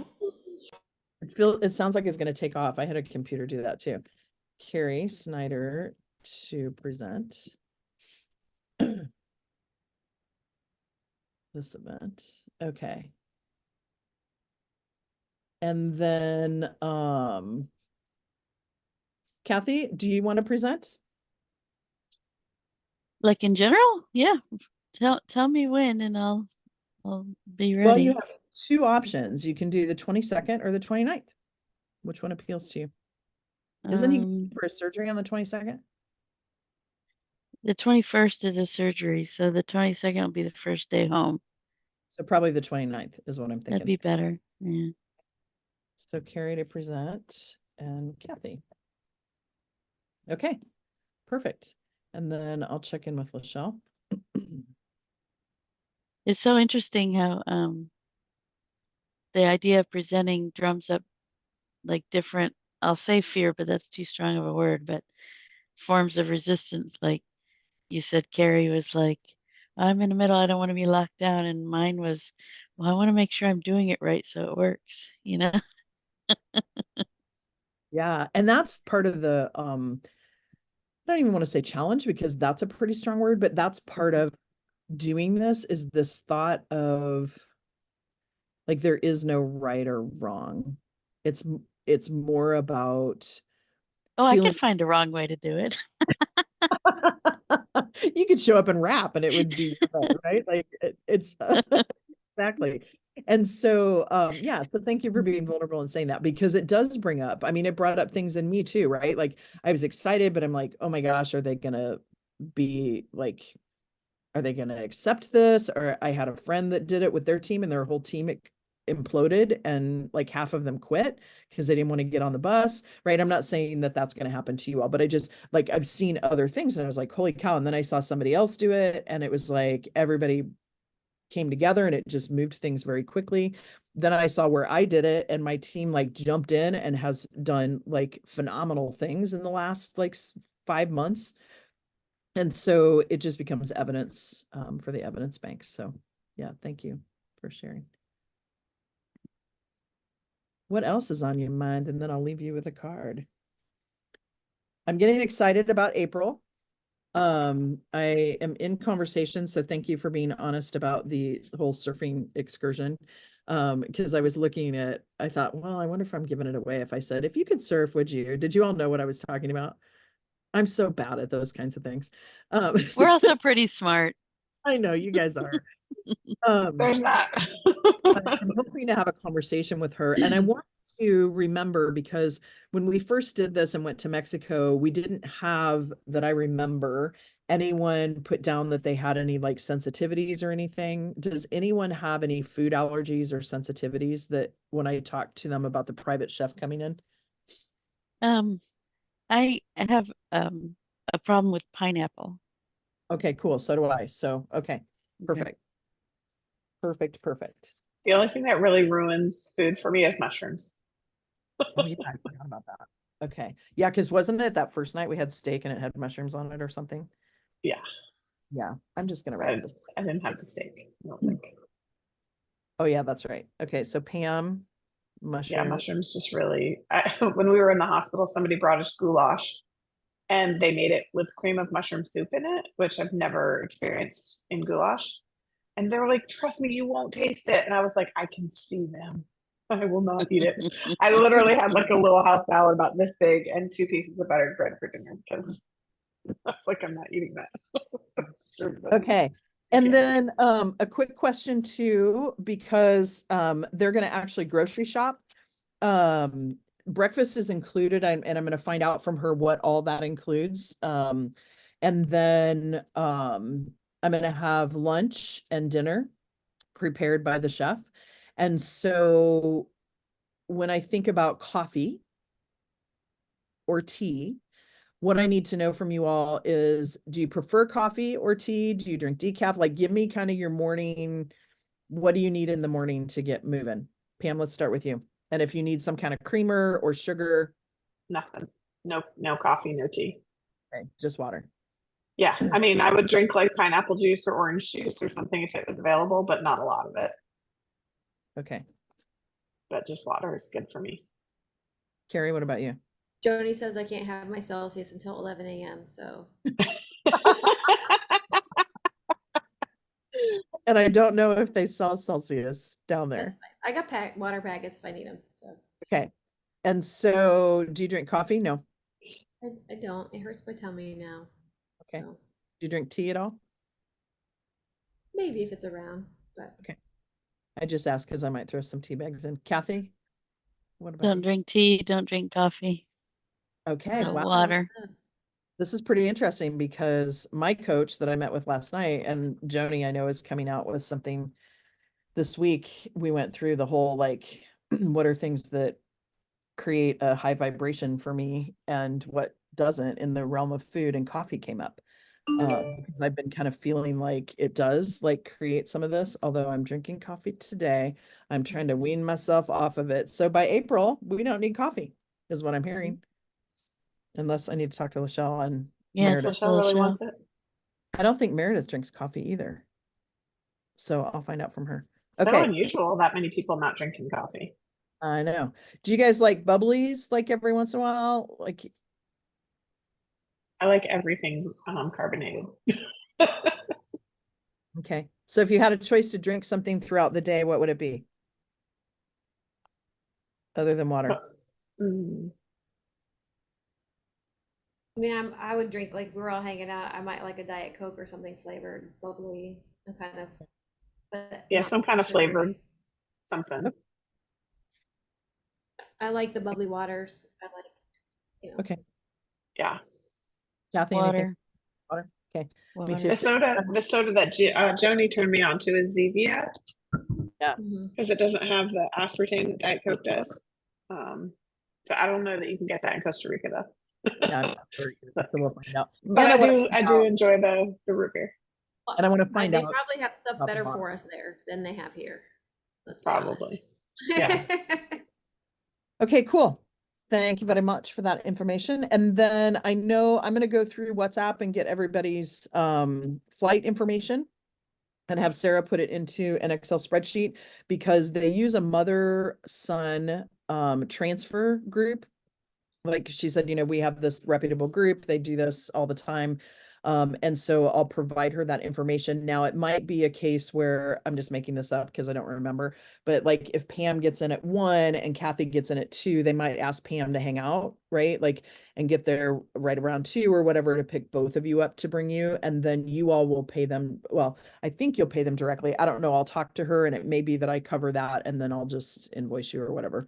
It sounds like it's going to take off. I had a computer do that too. Carrie Snyder to present this event. Okay. And then Kathy, do you want to present? Like in general? Yeah. Tell me when and I'll be Well, ready. you have two options. You can do the 22nd or the 29th. Which one appeals to you? Isn't he going for a surgery on the 22nd? The 21st is a surgery, so the 22nd will be the first day home. So probably the 29th is what I'm thinking. That'd be better. Yeah. So Carrie to present and Kathy. Okay, perfect. And then I'll check in with Lachelle. It's so interesting how the idea of presenting drums up like different, I'll say fear, but that's too strong of a word, but forms of resistance. Like you said, Carrie was like, I'm in the middle, I don't want to be locked down. And mine was, well, I want to make sure I'm doing it right so it works, you know? Yeah, and that's part of the I don't even want to say challenge because that's a pretty strong word, but that's part of doing this is this thought of like there is no right or wrong. It's more about Oh, I feeling could find a wrong way to do it. you could show up and rap and it would be right. Like it's exactly. And so yeah, so thank you for being vulnerable and saying that because it does bring up, I mean, it brought up things in me too, right? Like I was excited, but I'm like, oh my gosh, are they gonna be like, are they gonna accept this? Or I had a friend that did it with their team and their whole team imploded and like half of them quit because they didn't want to get on the bus, right? I'm not saying that that's going to happen to you all, but I just like I've seen other things and I was like, holy cow. And then I saw somebody else do it and it was like everybody came together and it just moved things very quickly. Then I saw where I did it and my team like jumped in and has done like phenomenal things in the last like 5 months. And so it just becomes evidence for the evidence bank. So yeah, thank you for sharing. What else is on your mind? And then I'll leave you with a card. I'm getting excited about April. I am in conversation, so thank you for being honest about the whole surfing excursion. Because I was looking at, I thought, well, I wonder if I'm giving it away if I said, if you could surf, would you? Did you all know what I was talking about? I'm so bad at those kinds of things. We're also pretty smart. I know you guys are. There's that. I'm hoping to have a conversation with her. And I want to remember because when we first did this and went to Mexico, we didn't have, that I remember, anyone put down that they had any like sensitivities or anything. Does anyone have any food allergies or sensitivities that when I talk to them about the private chef coming in? I have a problem with pineapple. Okay, cool. So do I. So, okay, perfect. Perfect. The only thing that really ruins food for me is mushrooms. Oh yeah, I forgot about that. Okay. Yeah, because wasn't it that first night we had steak and it had mushrooms on it or something? Yeah. Yeah, I'm just gonna So write this. I didn't have the steak. I don't think. Oh yeah, that's right. Okay, so Pam, Yeah, mushroom. mushrooms just really. When we were in the hospital, somebody brought us goulash, and they made it with cream of mushroom soup in it, which I've never experienced in goulash. And they were like, "Trust me, you won't taste it." And I was like, "I can see them. I will not eat it." I literally had like a little house salad about this big and 2 pieces of buttered bread for dinner because I was like, "I'm not eating that." Sure, but Okay. I And can't. then a quick question too, because they're gonna actually grocery shop. Breakfast is included and I'm gonna find out from her what all that includes. And then I'm gonna have lunch and dinner prepared by the chef. And so when I think about coffee or tea, what I need to know from you all is, do you prefer coffee or tea? Do you drink decaf? Like, give me kind of your morning. What do you need in the morning to get moving? Pam, let's start with you. And if you need some kind of creamer or sugar, Nothing. No coffee, no tea. okay, just water. Yeah, I mean, I would drink like pineapple juice or orange juice or something if it was available, but not a lot of it. Okay. But just water is good for me. Carrie, what about you? Joni says I can't have my Celsius until 11 a.m. So And I don't know if they sell Celsius down there. that's fine. I got water packets if I need them. So Okay. And so do you drink coffee? No. I don't. It hurts my tummy now. Okay. So Do you drink tea at all? maybe if it's around, but I just asked because I might throw some tea bags in. Kathy, what about Don't you? drink tea, don't drink coffee. Okay. No Wow. water. This is pretty interesting because my coach that I met with last night, and Joni, I know, is coming out with something this week. We went through the whole like, what are things that create a high vibration for me and what doesn't in the realm of food, and coffee came up. Because I've been kind of feeling like it does like create some of this, although I'm drinking coffee today. I'm trying to wean myself off of it. So by April, we don't need coffee, is what I'm hearing. Unless I need to talk to Lachelle and Yeah, Meredith. Michelle really wants it. I don't think Meredith drinks coffee either. So I'll find out from her. So Okay. unusual that many people not drinking coffee. I know. Do you guys like bubblies like every once in a while? Like, I like everything carbonated. okay. So if you had a choice to drink something throughout the day, what would it be? Other than water. Mm, I mean, I would drink like if we were all hanging out. I might like a Diet Coke or something flavored, bubbly, and kind of. But yeah, not some kind of sugary. flavored something. I like the bubbly waters. I like, Okay. Yeah. Kathy, anything? water. Water. Okay. Me Water. too. The soda that Joni turned me on to is Zevia Mhm. because it doesn't have the aspartame that Diet Coke does. So I don't know that you can get that in Costa Rica though. Yeah, I'm not sure either, so we'll find out. But And I wanna do find I do out- enjoy the root beer. And I want to find They out. probably have stuff about the better bottle. for us there than they have here. Let's be Probably. honest. Yeah. Okay, cool. Thank you very much for that information. And then I know I'm going to go through WhatsApp and get everybody's flight information and have Sarah put it into an Excel spreadsheet because they use a mother-son transfer group. Like she said, you know, we have this reputable group. They do this all the time. And so I'll provide her that information. Now, it might be a case where I'm just making this up because I don't remember, but like if Pam gets in at 1 and Kathy gets in at 2, they might ask Pam to hang out, right? Like, and get there right around 2 or whatever to pick both of you up to bring you. And then you all will pay them. Well, I think you'll pay them directly. I don't know. I'll talk to her and it may be that I cover that and then I'll just invoice you or whatever.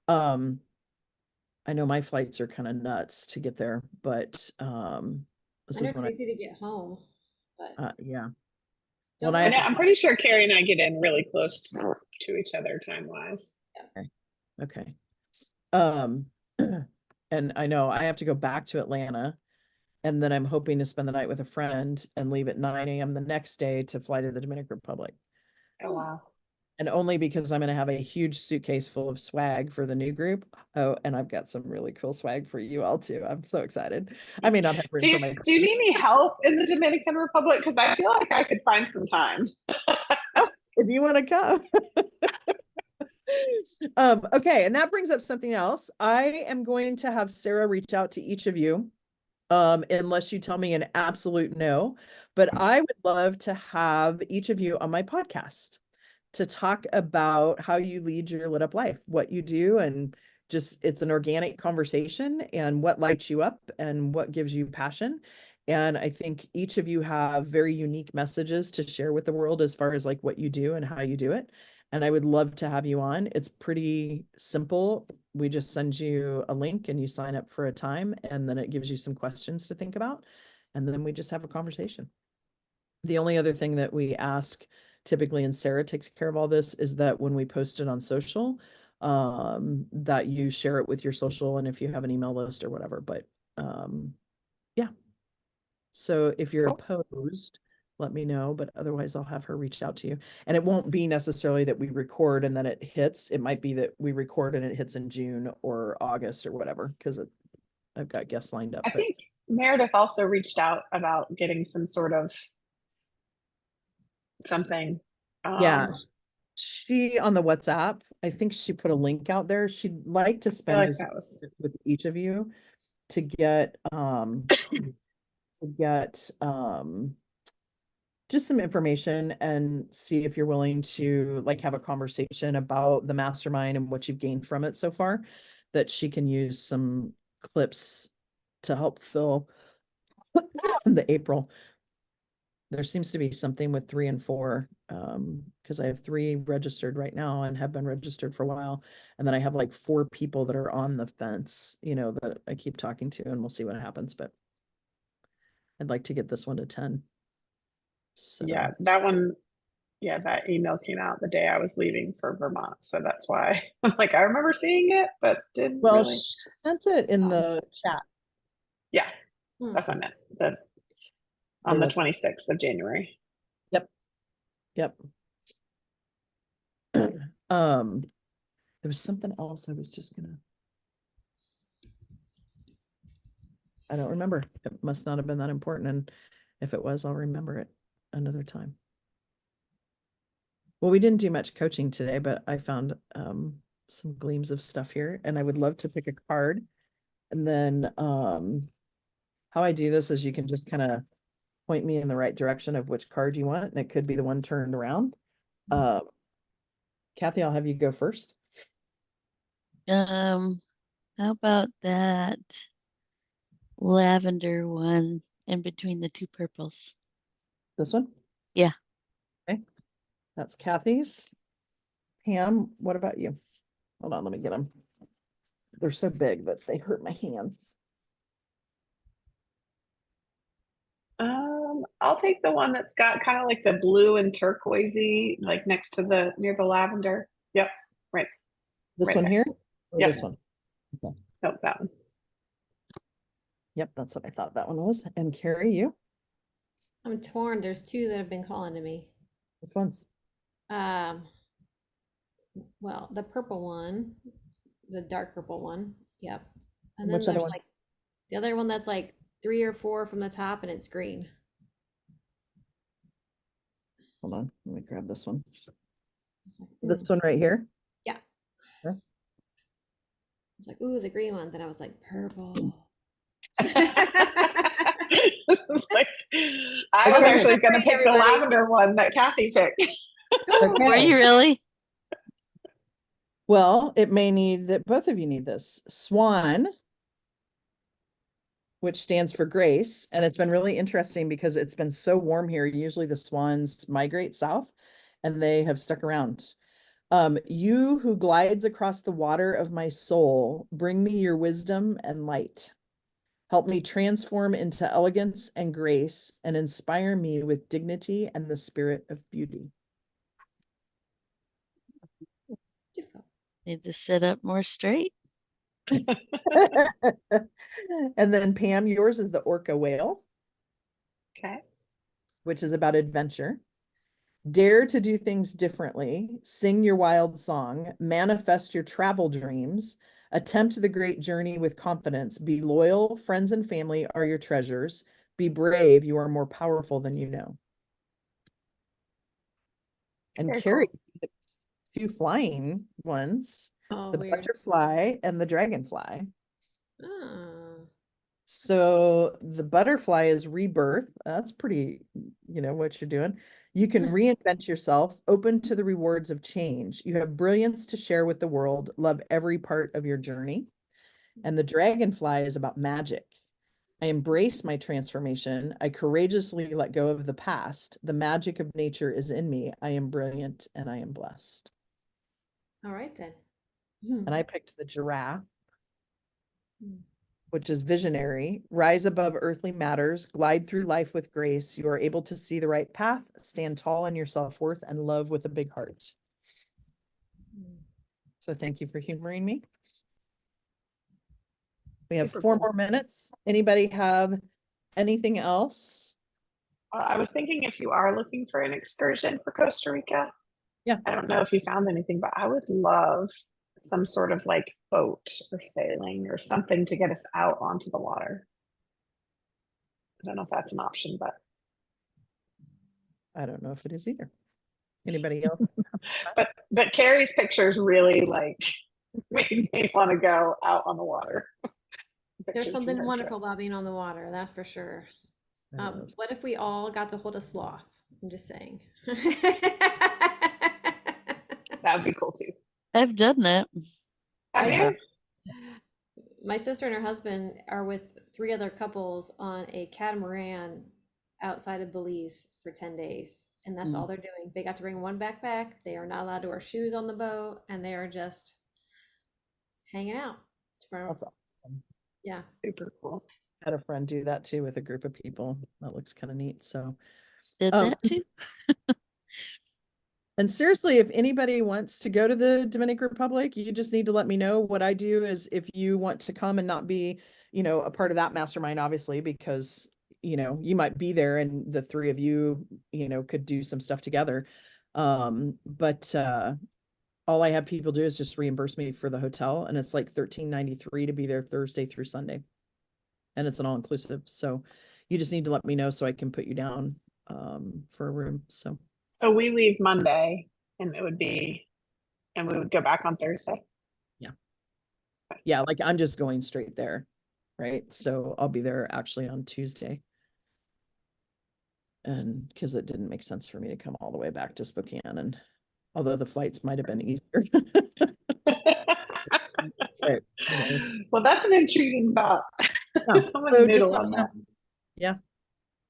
I know my flights are kind of nuts to get there, but this I is know when I, creepy to get home, but yeah. don't When I And have to, I'm pretty sure Carrie and I get in really close to each other time wise. okay. And I know I have to go back to Atlanta and then I'm hoping to spend the night with a friend and leave at 9 a.m. the next day to fly to the Dominican Republic. Oh wow. And only because I'm going to have a huge suitcase full of swag for the new group. Oh, and I've got some really cool swag for you all too. I'm so excited. I may not have room Do for you my do you need any help in the Dominican Republic? Because I feel like I could find some time. if you want to come. Okay, and that brings up something else. I am going to have Sarah reach out to each of you, unless you tell me an absolute no. But I would love to have each of you on my podcast to talk about how you lead your lit up life, what you do, and just it's an organic conversation and what lights you up and what gives you passion. And I think each of you have very unique messages to share with the world as far as like what you do and how you do it. And I would love to have you on. It's pretty simple. We just send you a link and you sign up for a time, and then it gives you some questions to think about. And then we just have a conversation. The only other thing that we ask typically, and Sarah takes care of all this, is that when we post it on social, that you share it with your social and if you have an email list or whatever. But yeah. So if you're opposed, let me know, but otherwise I'll have her reach out to you. And it won't be necessarily that we record and then it hits. It might be that we record and it hits in June or August or whatever, because I've got guests lined up. I But think Meredith also reached out about getting some sort of something. yeah, I she on the WhatsApp, I think she put a link out there. She'd like to feel spend like just that was with each of you to get just some information and see if you're willing to like have a conversation about the mastermind and what you've gained from it so far, that she can use some clips to help fill the April. There seems to be something with 3 and 4, because I have 3 registered right now and have been registered for a while. And then I have like 4 people that are on the fence, that I keep talking to, and we'll see what happens. But I'd like to get this one to 10. So yeah, that one. Yeah, that email came out the day I was leaving for Vermont, so that's why I'm like I remember seeing it, but didn't well, really. she sent it in the chat. Yeah, Hmm. that's what I meant. On Hey, the what's- 26th of January. Yep. There was something else I was just gonna. I don't remember. It must not have been that important, and if it was, I'll remember it another time. Well, we didn't do much coaching today, but I found some gleams of stuff here, and I would love to pick a card. And then how I do this is you can just kind of point me in the right direction of which card you want, and it could be the one turned around. Kathy, I'll have you go first. How about that lavender one in between the 2 purples? This one? Yeah. Okay. That's Kathy's. Pam, what about you? Hold on, let me get them. They're so big that they hurt my hands. I'll take the one that's got kind of like the blue and turquoisey, like near the lavender. Yep, right. This Right one there. here? Or Yep. this one? Nope, that one. Yep, that's what I thought that one was. And Carrie, you? I'm torn. There's 2 that have been calling to me. Which ones? Well, the purple one, the dark purple one. Yep. And And then which other there's one? like the other one that's like 3 or 4 from the top and it's green. Hold on, let me grab this one. It's like, This one right here? yeah. Sure. It's like, ooh, the green one. Then I was like, purple. Like, I was Okay. actually going to Great, pick the everybody. lavender one that Kathy picked. Okay. Were you really? Well, it may need that both of you need this. Swan, which stands for grace. And it's been really interesting because it's been so warm here. Usually the swans migrate south and they have stuck around. You who glides across the water of my soul, bring me your wisdom and light. Help me transform into elegance and grace and inspire me with dignity and the spirit of beauty. Beautiful. Need to sit up more straight. And then Pam, yours is the orca whale, Okay. which is about adventure. Dare to do things differently, sing your wild song, manifest your travel dreams, attempt the great journey with confidence, be loyal, friends and family are your treasures, be brave, you are more powerful than you know. And Very Carrie, cool. two flying ones, Oh, the weird. butterfly and the dragonfly. Oh. So the butterfly is rebirth. That's pretty, what you're doing. You can reinvent yourself, open to the rewards of change. You have brilliance to share with the world, love every part of your journey. And the dragonfly is about magic. I embrace my transformation. I courageously let go of the past. The magic of nature is in me. I am brilliant and I am blessed. All right then. And I picked the giraffe, Hmm. which is visionary. Rise above earthly matters, glide through life with grace. You are able to see the right path, stand tall in your self-worth, and love with a big heart. So thank you for humoring me. We have Super 4 cool. more minutes. Anybody have anything else? I was thinking if you are looking for an excursion for Costa Rica, Yeah. I don't know if you found anything, but I would love some sort of like boat or sailing or something to get us out onto the water. I don't know if that's an option, but I don't know if it is either. Anybody else? but Carrie's pictures really like made me want to go out on the water. There's Pictures from something her wonderful trip. about being on the water, that's for sure. Yes. What if we all got to hold a sloth? I'm just saying. That would be cool too. I've done that. Have My you? have. My sister and her husband are with 3 other couples on a catamaran outside of Belize for 10 days. And that's all they're doing. They got to bring one backpack. They are not allowed to wear shoes on the boat, and they are just hanging out. Tomorrow. That's awesome. Yeah. Super cool. Had a friend do that too with a group of people. That looks kind of neat. So, Did um, that too. and seriously, if anybody wants to go to the Dominican Republic, you just need to let me know. What I do is if you want to come and not be, a part of that mastermind, obviously, because, you might be there and the 3 of you, could do some stuff together. But all I have people do is just reimburse me for the hotel, and it's like $13.93 to be there Thursday through Sunday. And it's an all-inclusive. So you just need to let me know so I can put you down for a room. So So we leave Monday and we would go back on Thursday. yeah, like I'm just going straight there, right? So I'll be there actually on Tuesday. And because it didn't make sense for me to come all the way back to Spokane, and although the flights might have been easier. But, Well, that's an intriguing thought. yeah. I'm gonna So just noodle let on me know. that. Yeah.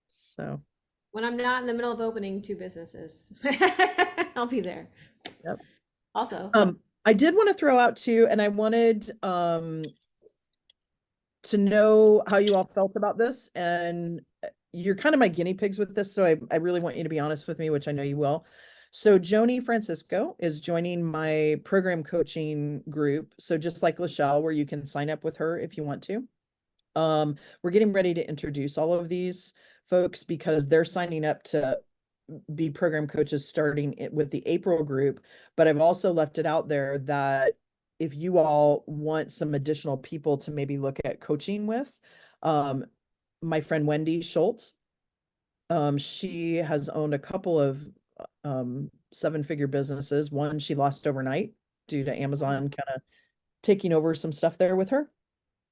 So When I'm not in the middle of opening 2 businesses, I'll be there. Yep. Also, I did want to throw out too, and I wanted to know how you all felt about this, and you're kind of my guinea pigs with this, so I really want you to be honest with me, which I know you will. So Joni Francisco is joining my program coaching group. So just like Lachelle, where you can sign up with her if you want to. We're getting ready to introduce all of these folks because they're signing up to be program coaches starting with the April group. But I've also left it out there that if you all want some additional people to maybe look at coaching with, my friend Wendy Schultz, she has owned a couple of 7-figure businesses. One she lost overnight due to Amazon kind of taking over some stuff there with her,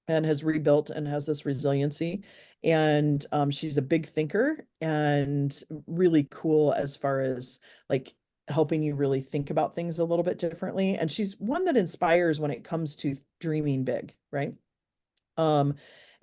and has rebuilt and has this resiliency. And she's a big thinker and really cool as far as like helping you really think about things a little bit differently. And she's one that inspires when it comes to dreaming big, right?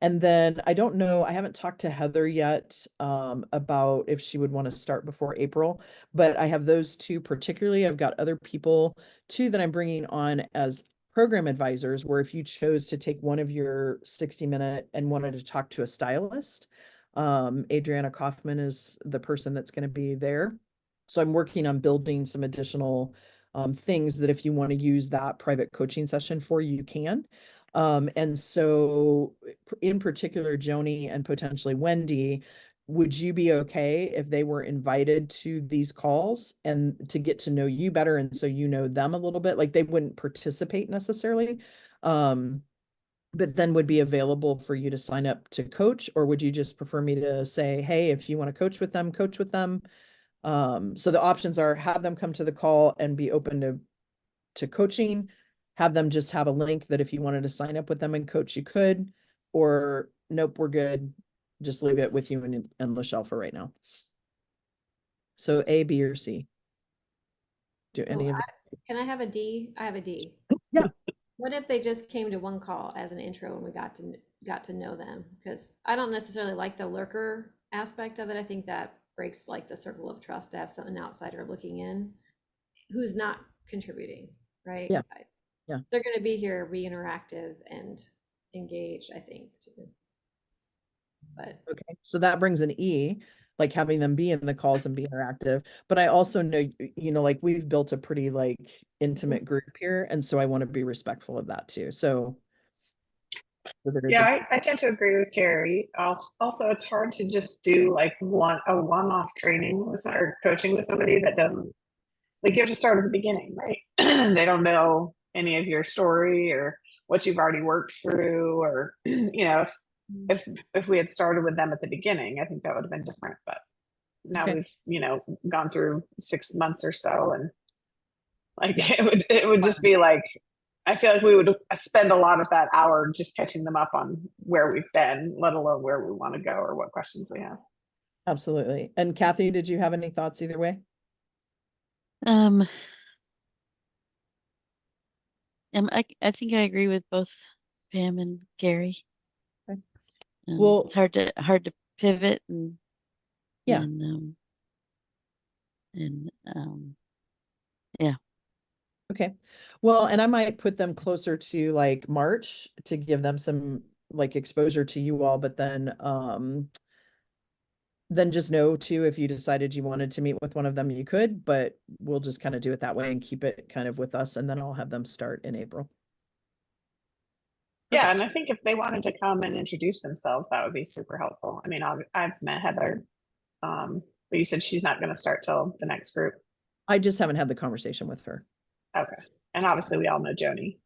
And then I don't know, I haven't talked to Heather yet about if she would want to start before April, but I have those 2 particularly. I've got other people too that I'm bringing on as program advisors, where if you chose to take one of your 60-minute and wanted to talk to a stylist, Adriana Kaufman is the person that's going to be there. So I'm working on building some additional things that if you want to use that private coaching session for, you can. And so in particular, Joni and potentially Wendy would you be okay if they were invited to these calls and to get to know you better, and so you know them a little bit? Like, they wouldn't participate necessarily, but then would be available for you to sign up to coach? Or would you just prefer me to say, hey, if you want to coach with them, coach with them? So the options are: have them come to the call and be open to coaching, have them just have a link that if you wanted to sign up with them and coach, you could, or nope, we're good, just leave it with you and Lachelle for right now. So A, B, or C? Do any of Can I have a D? I have a D. Yeah. What if they just came to one call as an intro and we got to know them? Because I don't necessarily like the lurker aspect of it. I think that breaks like the circle of trust to have an outsider looking in who's not contributing, right? Yeah. Yeah. They're going to be here, be interactive and engaged, I think. But Okay, so that brings an E, like having them be in the calls and be interactive. But I also know, like, we've built a pretty like intimate group here, and so I want to be respectful of that too. So Yeah, I tend to agree with Carrie. Also, it's hard to just do like a one-off training with or coaching with somebody that doesn't, like, you have to start at the beginning, right? They don't know any of your story or what you've already worked through, or if we had started with them at the beginning, I think that would have been different. But now Okay. we've gone through 6 months or so, and like it would just be like, I feel like we would spend a lot of that hour just catching them up on where we've been, let alone where we want to go or what questions we have. Absolutely. And Kathy, did you have any thoughts either way? I think I agree with both Pam and Gary. Okay. Well, it's hard to pivot and yeah. Yeah. Okay. Well, and I might put them closer to like March to give them some like exposure to you all, but then just know too, if you decided you wanted to meet with one of them, you could, but we'll just kind of do it that way and keep it kind of with us, and then I'll have them start in April. Yeah, and I think if they wanted to come and introduce themselves, that would be super helpful. I mean, I've met Heather, but you said she's not going to start till the next group. I just haven't had the conversation with her. Okay, and obviously we all know Joni.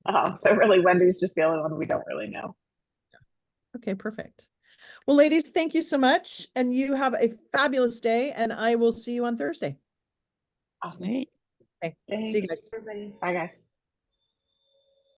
So really, Wendy's just the only one we don't really know. Okay, perfect. Well, ladies, thank you so much, and you have a fabulous day, and I will see you on Thursday. Awesome. Right. Okay. Thanks. See you guys. everybody. Bye, guys.